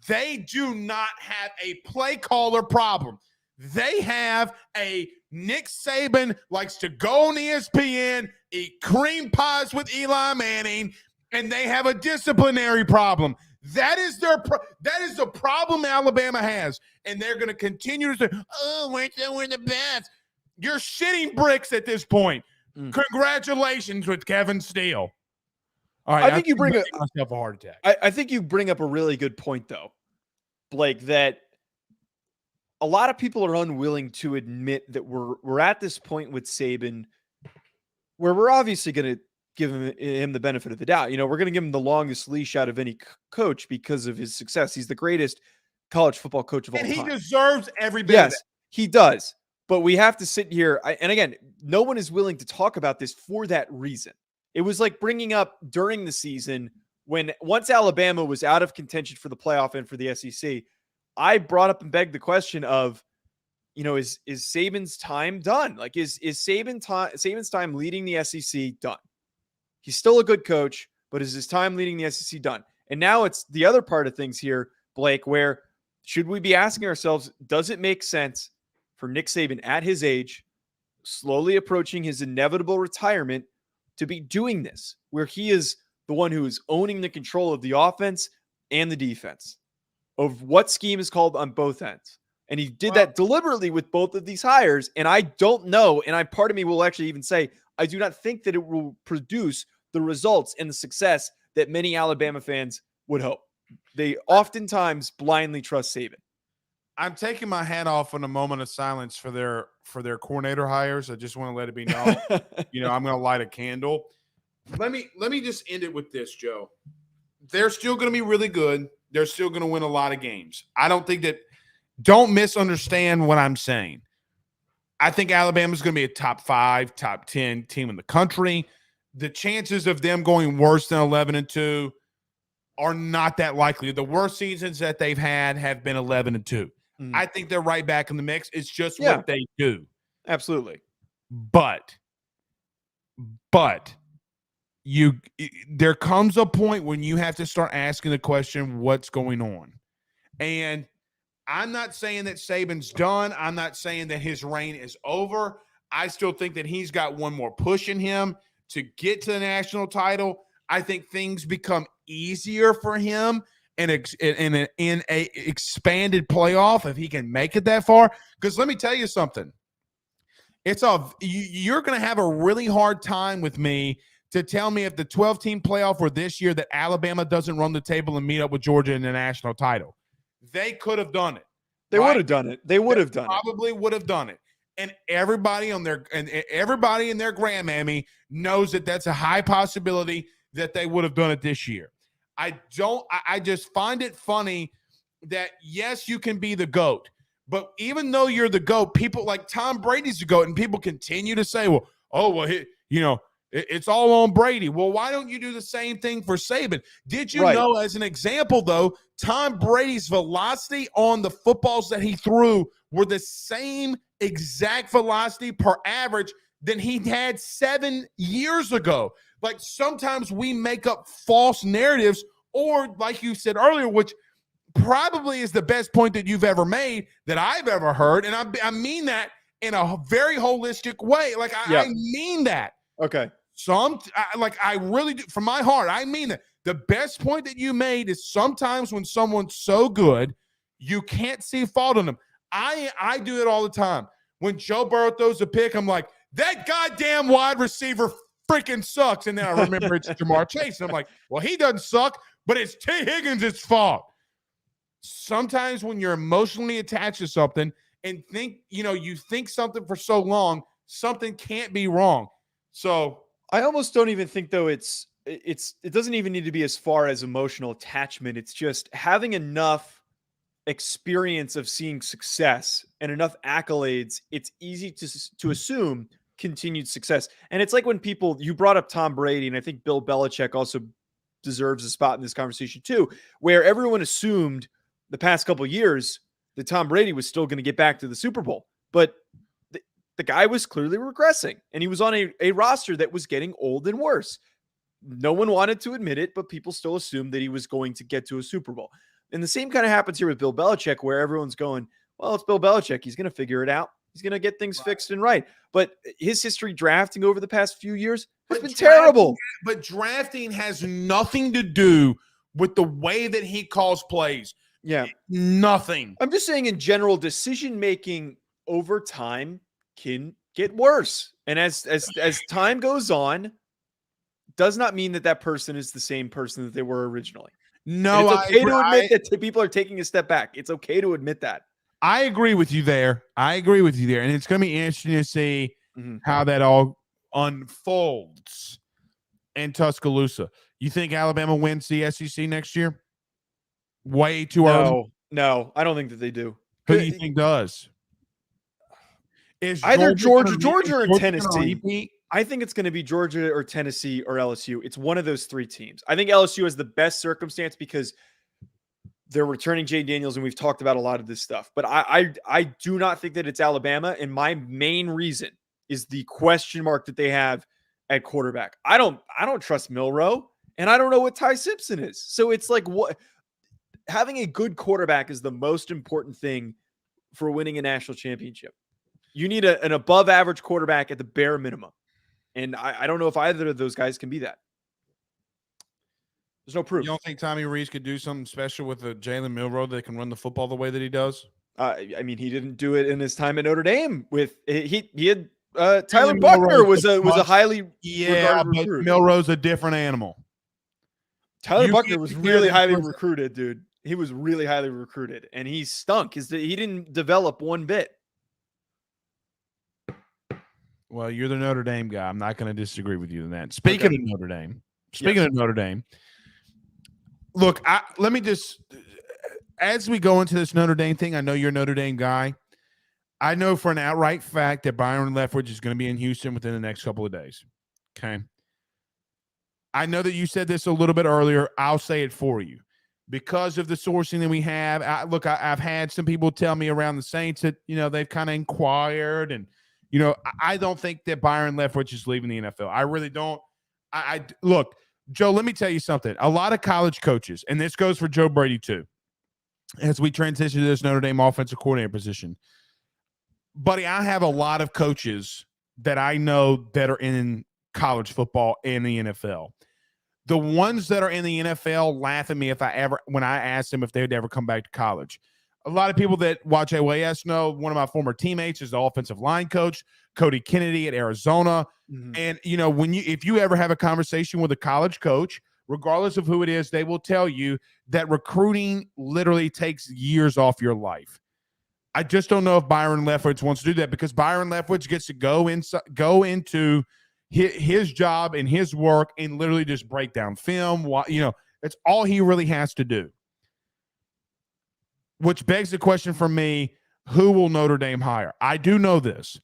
Speaker 1: they do not have a play caller problem. They have a Nick Saban likes to go on ESPN, eat cream pies with Eli Manning, and they have a disciplinary problem. That is the problem Alabama has, and they're going to continue to say, "Oh, we're the best." You're shitting bricks at this point. Congratulations with Kevin Steele. All right,
Speaker 2: I think you bring
Speaker 1: myself a heart attack.
Speaker 2: I think you bring up a really good point, though, Blake, that a lot of people are unwilling to admit that we're at this point with Saban where we're obviously going to give him the benefit of the doubt. We're going to give him the longest leash out of any coach because of his success. He's the greatest college football coach of all time.
Speaker 1: And he deserves every bit
Speaker 2: of
Speaker 1: it.
Speaker 2: He does. But we have to sit here. And again, no one is willing to talk about this for that reason. It was like bringing up during the season when once Alabama was out of contention for the playoff and for the SEC, I brought up and begged the question of, is Saban's time done? Is Saban's time leading the SEC done? He's still a good coach, but is his time leading the SEC done? And now it's the other part of things here, Blake, where should we be asking ourselves, does it make sense for Nick Saban at his age, slowly approaching his inevitable retirement, to be doing this, where he is the one who is owning the control of the offense and the defense, of what scheme is called on both ends? And he did that deliberately with both of these hires. And I don't know, and part of me will actually even say, I do not think that it will produce the results and the success that many Alabama fans would hope. They oftentimes blindly trust Saban.
Speaker 1: I'm taking my hat off in a moment of silence for their coordinator hires. I just want to let it be known. I'm going to light a candle. Let me just end it with this, Joe. They're still going to be really good. They're still going to win a lot of games. I don't think that – don't misunderstand what I'm saying. I think Alabama's going to be a top 5, top 10 team in the country. The chances of them going worse than 11-2 are not that likely. The worst seasons that they've had have been 11-2. I think they're right back in the mix. It's just
Speaker 2: Yeah.
Speaker 1: what they do.
Speaker 2: Absolutely.
Speaker 1: But there comes a point when you have to start asking the question, what's going on? And I'm not saying that Saban's done. I'm not saying that his reign is over. I still think that he's got one more push in him to get to the national title. I think things become easier for him in a expanded playoff if he can make it that far. Because let me tell you something. You're going to have a really hard time with me to tell me if the 12-team playoff were this year that Alabama doesn't run the table and meet up with Georgia in the national title. They could have done it.
Speaker 2: They would have done it. They would have done it.
Speaker 1: Probably would have done it. And everybody in their grandmammy knows that that's a high possibility that they would have done it this year. I just find it funny that, yes, you can be the GOAT. But even though you're the GOAT, people like Tom Brady's the GOAT, and people continue to say, it's all on Brady. Well, why don't you do the same thing for Saban? Did you know, as an example, though, Tom Brady's velocity on the footballs that he threw were the same exact velocity per average than he had 7 years ago? Like, sometimes we make up false narratives, or like you said earlier, which probably is the best point that you've ever made that I've ever heard. And I mean that in a very holistic way. Like, I mean that.
Speaker 2: Okay.
Speaker 1: I really do, from my heart, I mean that. The best point that you made is sometimes when someone's so good, you can't see fault in them. I do it all the time. When Joe Burrow throws a pick, I'm like, that goddamn wide receiver freaking sucks. And then I remember it's Jamar Chase. And I'm like, well, he doesn't suck, but it's T. Higgins' fault. Sometimes when you're emotionally attached to something and you think something for so long, something can't be wrong. So
Speaker 2: I almost don't even think, though, it doesn't even need to be as far as emotional attachment. It's just having enough experience of seeing success and enough accolades. It's easy to assume continued success. And it's like when you brought up Tom Brady, and I think Bill Belichick also deserves a spot in this conversation too, where everyone assumed the past couple of years that Tom Brady was still going to get back to the Super Bowl. But the guy was clearly regressing, and he was on a roster that was getting old and worse. No one wanted to admit it, but people still assumed that he was going to get to a Super Bowl. And the same kind of happens here with Bill Belichick, where everyone's going, well, it's Bill Belichick. He's going to figure it out. He's going to get things fixed and right. But his history drafting over the past few years has been terrible.
Speaker 1: But drafting has nothing to do with the way that he calls plays.
Speaker 2: Yeah.
Speaker 1: Nothing.
Speaker 2: I'm just saying, in general, decision-making over time can get worse. And as time goes on, does not mean that person is the same person that they were originally.
Speaker 1: No,
Speaker 2: and it's okay to admit that people are taking a step back. It's okay to admit that.
Speaker 1: I agree with you there. And it's going to be interesting to see how that all unfolds in Tuscaloosa. You think Alabama wins the SEC next year? Way too early?
Speaker 2: No, I don't think that they do.
Speaker 1: Who do you think does? Is
Speaker 2: either Georgia or Tennessee. I think it's going to be Georgia or Tennessee or LSU. It's one of those three teams. I think LSU has the best circumstance because they're returning Jay Daniels, and we've talked about a lot of this stuff. But I do not think that it's Alabama, and my main reason is the question mark that they have at quarterback. I don't trust Milroe, and I don't know what Ty Simpson is. So it's like, what having a good quarterback is the most important thing for winning a national championship. You need an above average quarterback at the bare minimum. And I don't know if either of those guys can be that. There's no proof.
Speaker 1: You don't think Tommy Rees could do something special with a Jalen Milroe that can run the football the way that he does?
Speaker 2: I mean, he didn't do it in his time at Notre Dame. He had Tyler Buckner was a highly regarded recruit.
Speaker 1: Milroe's a different animal.
Speaker 2: Tyler Buckner was really highly recruited, dude. He was really highly recruited, and he stunk. He didn't develop one bit.
Speaker 1: Well, you're the Notre Dame guy. I'm not going to disagree with you in that. Speaking of Notre Dame, look, let me just, as we go into this Notre Dame thing, I know you're a Notre Dame guy. I know for an outright fact that Byron Leftwich is going to be in Houston within the next couple of days. Okay. I know that you said this a little bit earlier. I'll say it for you. because of the sourcing that we have. I've had some people tell me around the Saints that, they've kind of inquired, and, I don't think that Byron Leftwich is leaving the NFL. I really don't. Look, Joe, let me tell you something. A lot of college coaches, and this goes for Joe Brady too, as we transition to this Notre Dame offensive coordinator position. Buddy, I have a lot of coaches that I know that are in college football and the NFL. The ones that are in the NFL laugh at me when I ask them if they'd ever come back to college. A lot of people that watch AYS know one of my former teammates is the offensive line coach, Cody Kennedy at Arizona. Mm-hmm. And, if you ever have a conversation with a college coach, regardless of who it is, they will tell you that recruiting literally takes years off your life. I just don't know if Byron Leftwich wants to do that, because Byron Leftwich gets to go into his job and his work and literally just break down film. That's all he really has to do. Which begs the question for me, who will Notre Dame hire? I do know this.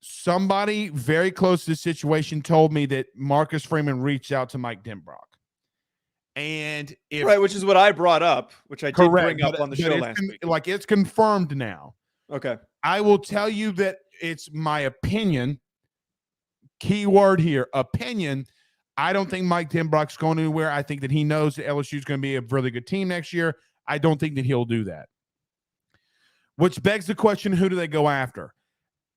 Speaker 1: Somebody very close to the situation told me that Marcus Freeman reached out to Mike Denbrock. And
Speaker 2: which is what I brought up, which I did bring up on the show last week.
Speaker 1: Like, it's confirmed now.
Speaker 2: Okay.
Speaker 1: I will tell you that it's my opinion. Key word here, opinion. I don't think Mike Denbrock's going anywhere. I think that he knows that LSU is going to be a really good team next year. I don't think that he'll do that. Which begs the question, who do they go after?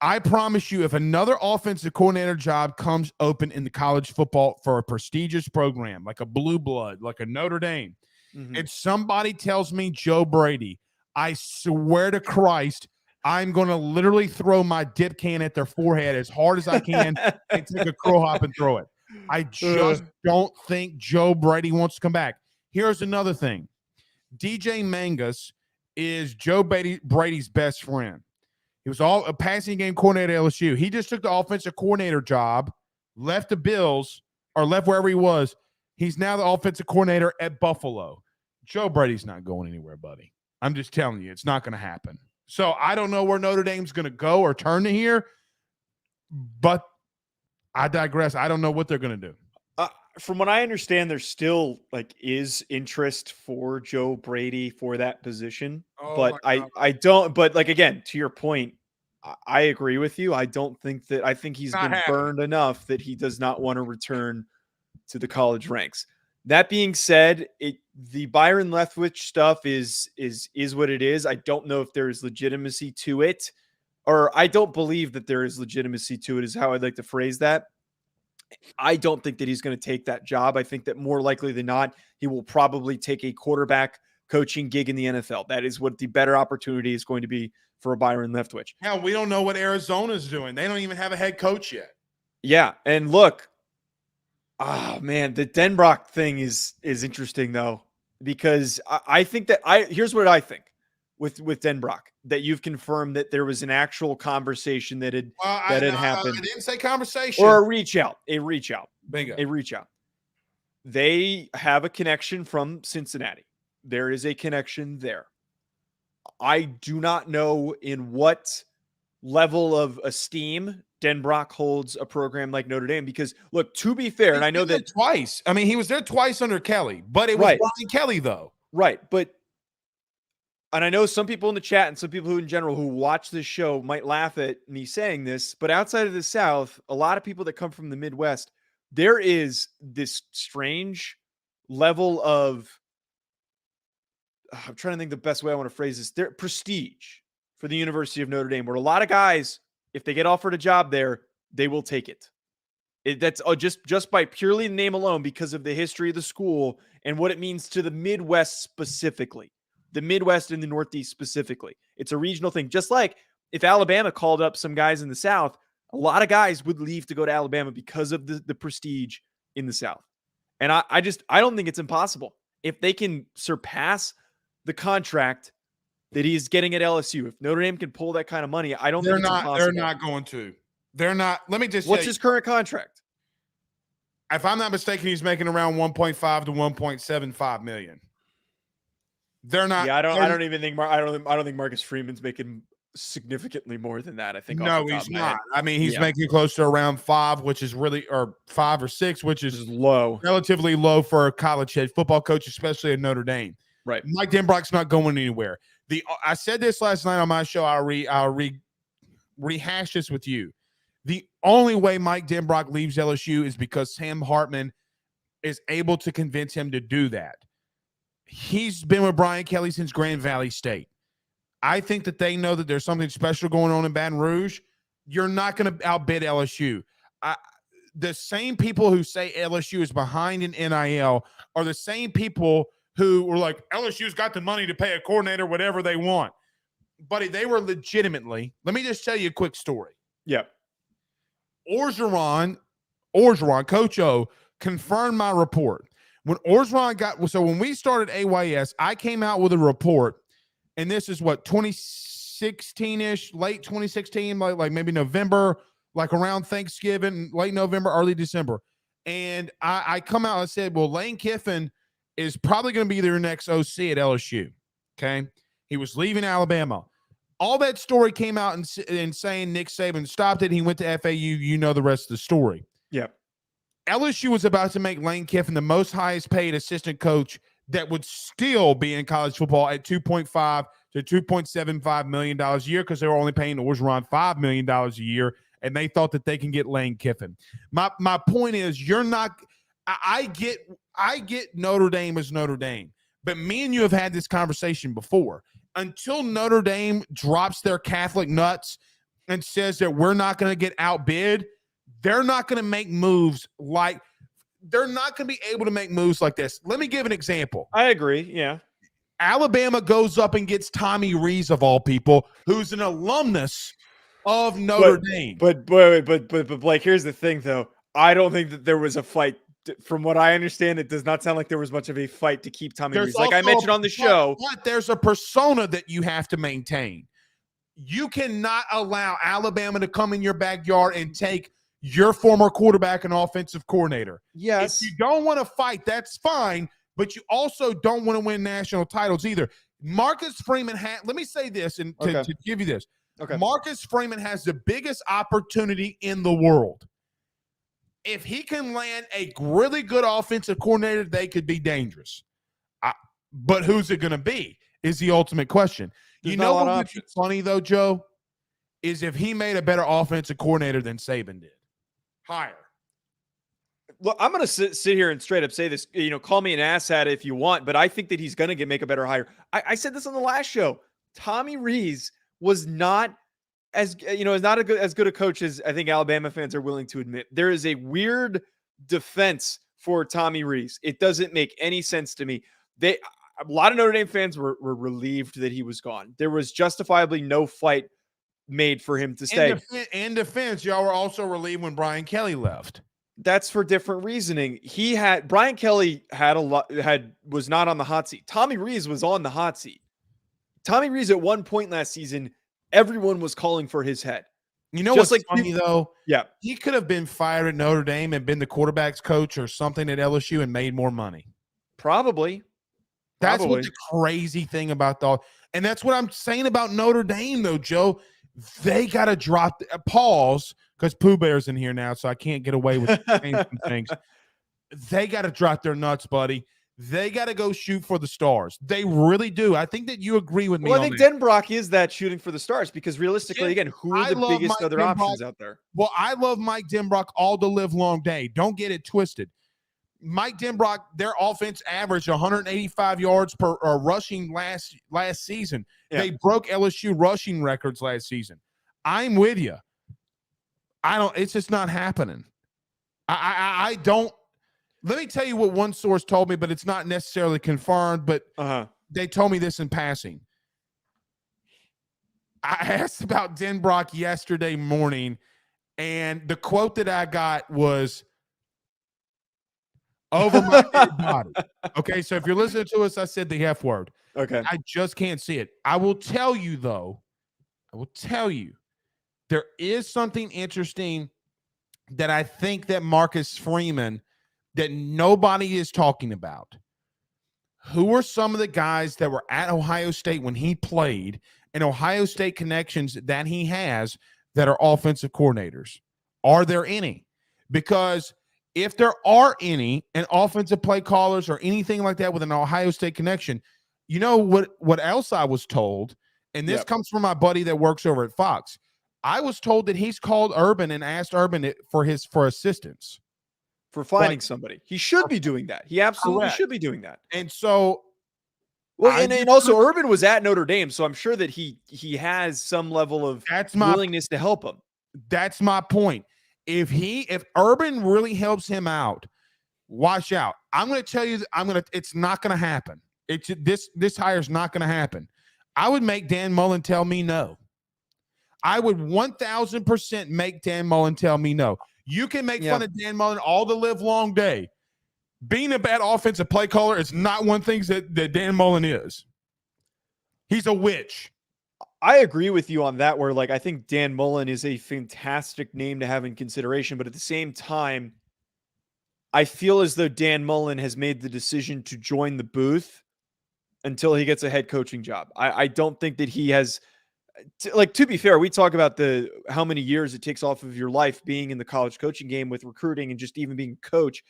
Speaker 1: I promise you, if another offensive coordinator job comes open in the college football for a prestigious program, like a Blue Blood, like a Notre Dame, and somebody tells me Joe Brady, I swear to Christ, I'm going to literally throw my dip can at their forehead as hard as I can and take a crow hop and throw it. I just don't think Joe Brady wants to come back. Here's another thing. DJ Mangus is Joe Brady's best friend. He was a passing game coordinator at LSU. He just took the offensive coordinator job, left the Bills, or left wherever he was. He's now the offensive coordinator at Buffalo. Joe Brady's not going anywhere, buddy. I'm just telling you, it's not going to happen. So I don't know where Notre Dame's going to go or turn to here, but I digress. I don't know what they're going to do.
Speaker 2: From what I understand, there still is interest for Joe Brady for that position, but I don't. But again, to your point, I agree with you. I think he's been burned enough that he does not want to return to the college ranks. That being said, the Byron Leftwich stuff is what it is. I don't know if there is legitimacy to it, or I don't believe that there is legitimacy to it, is how I'd like to phrase that. I don't think that he's going to take that job. I think that more likely than not, he will probably take a quarterback coaching gig in the NFL. That is what the better opportunity is going to be for a Byron Leftwich.
Speaker 1: Hell, we don't know what Arizona's doing. They don't even have a head coach yet.
Speaker 2: Yeah, and look, oh man, the Denbrock thing is interesting though, because I think that here's what I think with Denbrock, that you've confirmed that there was an actual conversation that had happened.
Speaker 1: I didn't say conversation.
Speaker 2: Or a reach out.
Speaker 1: Bingo.
Speaker 2: A reach out. They have a connection from Cincinnati. There is a connection there. I do not know in what level of esteem Denbrock holds a program like Notre Dame, because look, to be fair, and I know that
Speaker 1: twice. I mean, he was there twice under Kelly, but it was Brian Kelly though.
Speaker 2: Right. And I know some people in the chat and some people who in general who watch this show might laugh at me saying this, but outside of the South, a lot of people that come from the Midwest, there is this strange level of, I'm trying to think the best way I want to phrase this, their prestige for the University of Notre Dame, where a lot of guys, if they get offered a job there, they will take it. That's just by purely the name alone, because of the history of the school and what it means to the Midwest specifically. The Midwest and the Northeast specifically. It's a regional thing. Just like if Alabama called up some guys in the South, a lot of guys would leave to go to Alabama because of the prestige in the South. And I don't think it's impossible. If they can surpass the contract that he's getting at LSU, if Notre Dame can pull that kind of money, I don't think it's impossible.
Speaker 1: They're not going to. They're not. Let me just
Speaker 2: What's his current contract?
Speaker 1: If I'm not mistaken, he's making around 1.5 to 1.75 million. They're not.
Speaker 2: Yeah, I don't think Marcus Freeman's making significantly more than that, I think, off the
Speaker 1: No,
Speaker 2: top
Speaker 1: he's
Speaker 2: of my
Speaker 1: not.
Speaker 2: head.
Speaker 1: I mean, he's
Speaker 2: Yeah.
Speaker 1: making close to around 5, which is really, or 5 or 6, which
Speaker 2: Which
Speaker 1: is
Speaker 2: is low.
Speaker 1: relatively low for a college head football coach, especially at Notre Dame.
Speaker 2: Right.
Speaker 1: Mike Denbrock's not going anywhere. I said this last night on my show. I'll rehash this with you. The only way Mike Denbrock leaves LSU is because Sam Hartman is able to convince him to do that. He's been with Brian Kelly since Grand Valley State. I think that they know that there's something special going on in Baton Rouge. You're not going to outbid LSU. The same people who say LSU is behind in NIL are the same people who were like, LSU's got the money to pay a coordinator whatever they want. Buddy, they were legitimately. Let me just tell you a quick story.
Speaker 2: Yeah.
Speaker 1: Orgeron, Coach O, confirmed my report. When we started AYS, I came out with a report, and this is what, 2016-ish, late 2016, like maybe November, like around Thanksgiving, late November, early December. And I come out and said, well, Lane Kiffin is probably going to be their next OC at LSU. Okay. He was leaving Alabama. All that story came out and saying Nick Saban stopped it. He went to FAU. You know the rest of the story.
Speaker 2: Yeah.
Speaker 1: LSU was about to make Lane Kiffin the most highest paid assistant coach that would still be in college football at $2.5 to $2.75 million a year, because they were only paying Orgeron $5 million a year, and they thought that they can get Lane Kiffin. My point is, you're not. I get Notre Dame as Notre Dame, but me and you have had this conversation before. Until Notre Dame drops their Catholic nuts and says that we're not going to get outbid, they're not going to make moves like they're not going to be able to make moves like this. Let me give an example.
Speaker 2: I agree. Yeah.
Speaker 1: Alabama goes up and gets Tommy Rees, of all people, who's an alumnus of Notre Dame.
Speaker 2: But Blake, here's the thing, though. I don't think that there was a fight. From what I understand, it does not sound like there was much of a fight to keep Tommy Rees. Like I mentioned on the show.
Speaker 1: But there's a persona that you have to maintain. You cannot allow Alabama to come in your backyard and take your former quarterback and offensive coordinator.
Speaker 2: Yes.
Speaker 1: If you don't want to fight, that's fine, but you also don't want to win national titles either. Marcus Freeman let me say this and to give you this.
Speaker 2: Okay.
Speaker 1: Marcus Freeman has the biggest opportunity in the world. If he can land a really good offensive coordinator, they could be dangerous. But who's it going to be is the ultimate question.
Speaker 2: There's
Speaker 1: you know what would be funny, though, Joe, is if he made a better offensive coordinator than Saban did. Higher.
Speaker 2: Look, I'm going to sit here and straight up say this. Call me an asshat if you want, but I think that he's going to make a better hire. I said this on the last show. Tommy Rees was not as good a coach as I think Alabama fans are willing to admit. There is a weird defense for Tommy Rees. It doesn't make any sense to me. A lot of Notre Dame fans were relieved that he was gone. There was justifiably no fight made for him to stay.
Speaker 1: In defense, y'all were also relieved when Brian Kelly left.
Speaker 2: That's for different reasoning. Brian Kelly was not on the hot seat. Tommy Rees was on the hot seat. Tommy Rees at one point last season, everyone was calling for his head.
Speaker 1: You know what's funny, though?
Speaker 2: Yeah.
Speaker 1: He could have been fired at Notre Dame and been the quarterback's coach or something at LSU and made more money.
Speaker 2: Probably.
Speaker 1: That's what the crazy thing about and that's what I'm saying about Notre Dame, though, Joe. They got to drop pause because Pooh Bear's in here now, so I can't get away with saying some things. They got to drop their nuts, buddy. They got to go shoot for the stars. They really do. I think that you agree with me.
Speaker 2: Well, I think Denbrock is that shooting for the stars because realistically, again, who are the biggest other options out there?
Speaker 1: Well, I love Mike Denbrock all the live long day. Don't get it twisted. Mike Denbrock, their offense averaged 185 yards per rushing last season. Yeah. They broke LSU rushing records last season. I'm with you. It's just not happening. I don't. Let me tell you what one source told me, but it's not necessarily confirmed, but they told me this in passing. I asked about Denbrock yesterday morning, and the quote that I got was, over my dead body. Okay, so if you're listening to us, I said the F word.
Speaker 2: Okay.
Speaker 1: I just can't see it. I will tell you, though, there is something interesting that I think that Marcus Freeman, that nobody is talking about. Who are some of the guys that were at Ohio State when he played and Ohio State connections that he has that are offensive coordinators? Are there any? Because if there are any, and offensive play callers or anything like that with an Ohio State connection, you know what else I was told, and this comes from my buddy that works over at Fox. I was told that he's called Urban and asked Urban for assistance.
Speaker 2: For finding somebody. He should be doing that. He absolutely should be doing that.
Speaker 1: And so
Speaker 2: well, and also Urban was at Notre Dame, so I'm sure that he has some level of willingness to help him.
Speaker 1: That's my point. If Urban really helps him out, watch out. I'm going to tell you it's not going to happen. This hire is not going to happen. I would make Dan Mullen tell me no. I would 1,000% make Dan Mullen tell me no. You can make fun of Dan Mullen all the live long day. Being a bad offensive play caller is not one thing that Dan Mullen is. He's a witch.
Speaker 2: I agree with you on that, where I think Dan Mullen is a fantastic name to have in consideration, but at the same time, I feel as though Dan Mullen has made the decision to join the booth until he gets a head coaching job. I don't think that he has, to be fair, we talk about how many years it takes off of your life being in the college coaching game with recruiting and just even being a coach.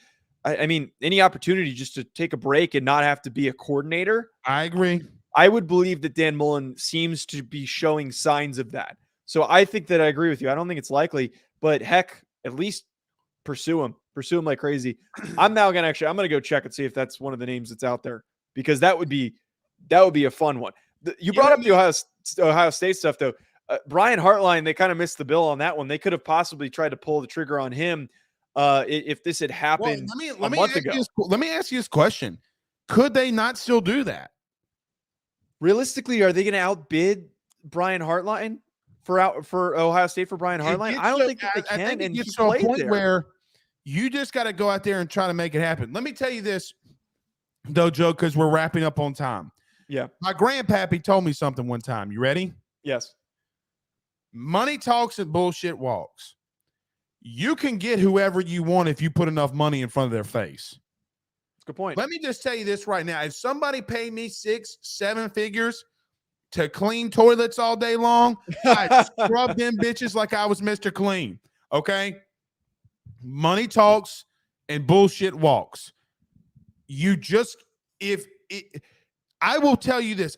Speaker 2: I mean, any opportunity just to take a break and not have to be a coordinator.
Speaker 1: I agree.
Speaker 2: I would believe that Dan Mullen seems to be showing signs of that. So I think that I agree with you. I don't think it's likely, but heck, at least pursue him like crazy. I'm going to go check and see if that's one of the names that's out there, because that would be a fun one. You brought up the Ohio State stuff though. Brian Hartline, they kind of missed the bill on that one. They could have possibly tried to pull the trigger on him if this had happened a month ago.
Speaker 1: Let me ask you this question. Could they not still do that?
Speaker 2: Realistically, are they going to outbid Brian Hartline for Ohio State for Brian Hartline? I don't think that they can.
Speaker 1: I think
Speaker 2: and
Speaker 1: it gets to a point where you just got to go out there and try to make it happen. Let me tell you this, though, Joe, because we're wrapping up on time.
Speaker 2: Yeah.
Speaker 1: My grandpappy told me something one time. You ready?
Speaker 2: Yes.
Speaker 1: Money talks and bullshit walks. You can get whoever you want if you put enough money in front of their face.
Speaker 2: Good point.
Speaker 1: Let me just tell you this right now. If somebody paid me 6-7 figures to clean toilets all day long, I'd scrub them bitches like I was Mr. Clean. Okay? Money talks and bullshit walks. I will tell you this.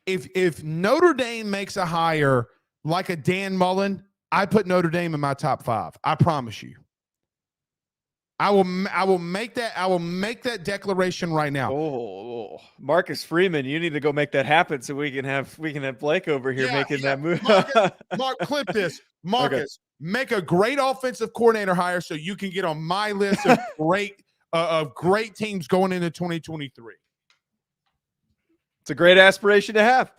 Speaker 1: If Notre Dame makes a hire like a Dan Mullen, I put Notre Dame in my top 5. I promise you. I will make that declaration right now.
Speaker 2: Oh, Marcus Freeman, you need to go make that happen so we can have Blake over here making that move.
Speaker 1: Mark, clip this. Marcus, make a great offensive coordinator hire so you can get on my list of great teams going into 2023.
Speaker 2: It's a great aspiration to have.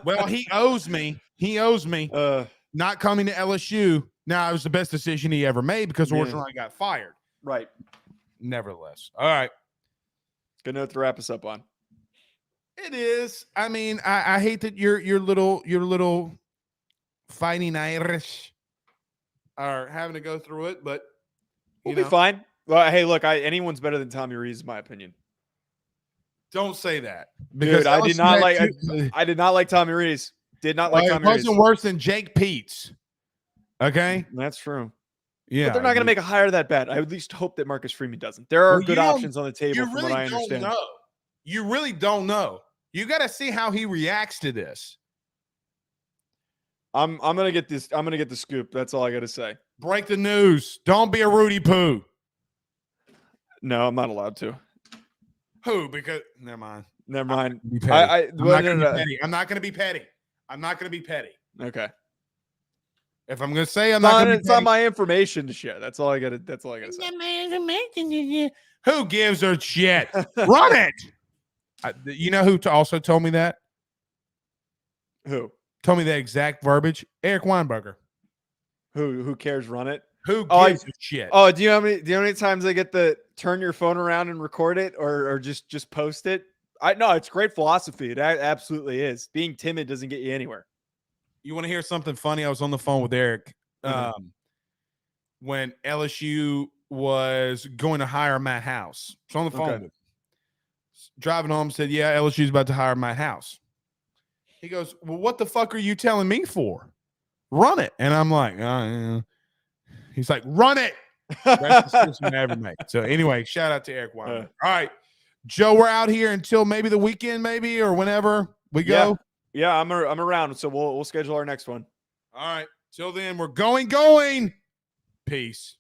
Speaker 1: Well, he owes me. Not coming to LSU. Now, it was the best decision he ever made because Orgeron got fired.
Speaker 2: Right.
Speaker 1: Nevertheless. All right.
Speaker 2: Good note to wrap us up on.
Speaker 1: It is. I mean, I hate that your little fighting Irish are having to go through it, but
Speaker 2: we'll be fine. Well, hey, look, anyone's better than Tommy Rees, in my opinion.
Speaker 1: Don't say that.
Speaker 2: Because I did not like Tommy Rees. Did not like Tommy Rees.
Speaker 1: It wasn't worse than Jake Peets. Okay,
Speaker 2: that's true.
Speaker 1: Yeah,
Speaker 2: but they're not going to make a hire that bad. I at least hope that Marcus Freeman doesn't. There are good options on the table, from what I understand.
Speaker 1: You really don't know. You got to see how he reacts to this.
Speaker 2: I'm gonna get this. I'm gonna get the scoop. That's all I got to say.
Speaker 1: Break the news. Don't be a Rudy Poo.
Speaker 2: No, I'm not allowed to.
Speaker 1: Who? Because never mind.
Speaker 2: Never mind.
Speaker 1: I'm not going to be petty. I'm not going to be petty.
Speaker 2: Okay.
Speaker 1: If I'm going to say I'm not going to be petty.
Speaker 2: It's not my information to share. That's all I got to say.
Speaker 1: Who gives a shit? Run it. You know who also told me that?
Speaker 2: Who?
Speaker 1: Told me the exact verbiage? Eric Weinberger.
Speaker 2: Who cares? Run it.
Speaker 1: Who gives a shit?
Speaker 2: Oh, do you know how many times I get the turn your phone around and record it or just post it? No, it's great philosophy. It absolutely is. Being timid doesn't get you anywhere.
Speaker 1: You want to hear something funny? I was on the phone with Eric when LSU was going to hire Matt House. So on the phone with him. Driving home, said, yeah, LSU's about to hire Matt House. He goes, well, what the fuck are you telling me for? Run it. And I'm like, he's like, run it. Best decision I ever made. So anyway, shout out to Eric Weinberg. All right, Joe, we're out here until maybe the weekend, maybe, or whenever we go.
Speaker 2: Yeah, I'm around. So we'll schedule our next one.
Speaker 1: All right. Till then, we're going. Peace.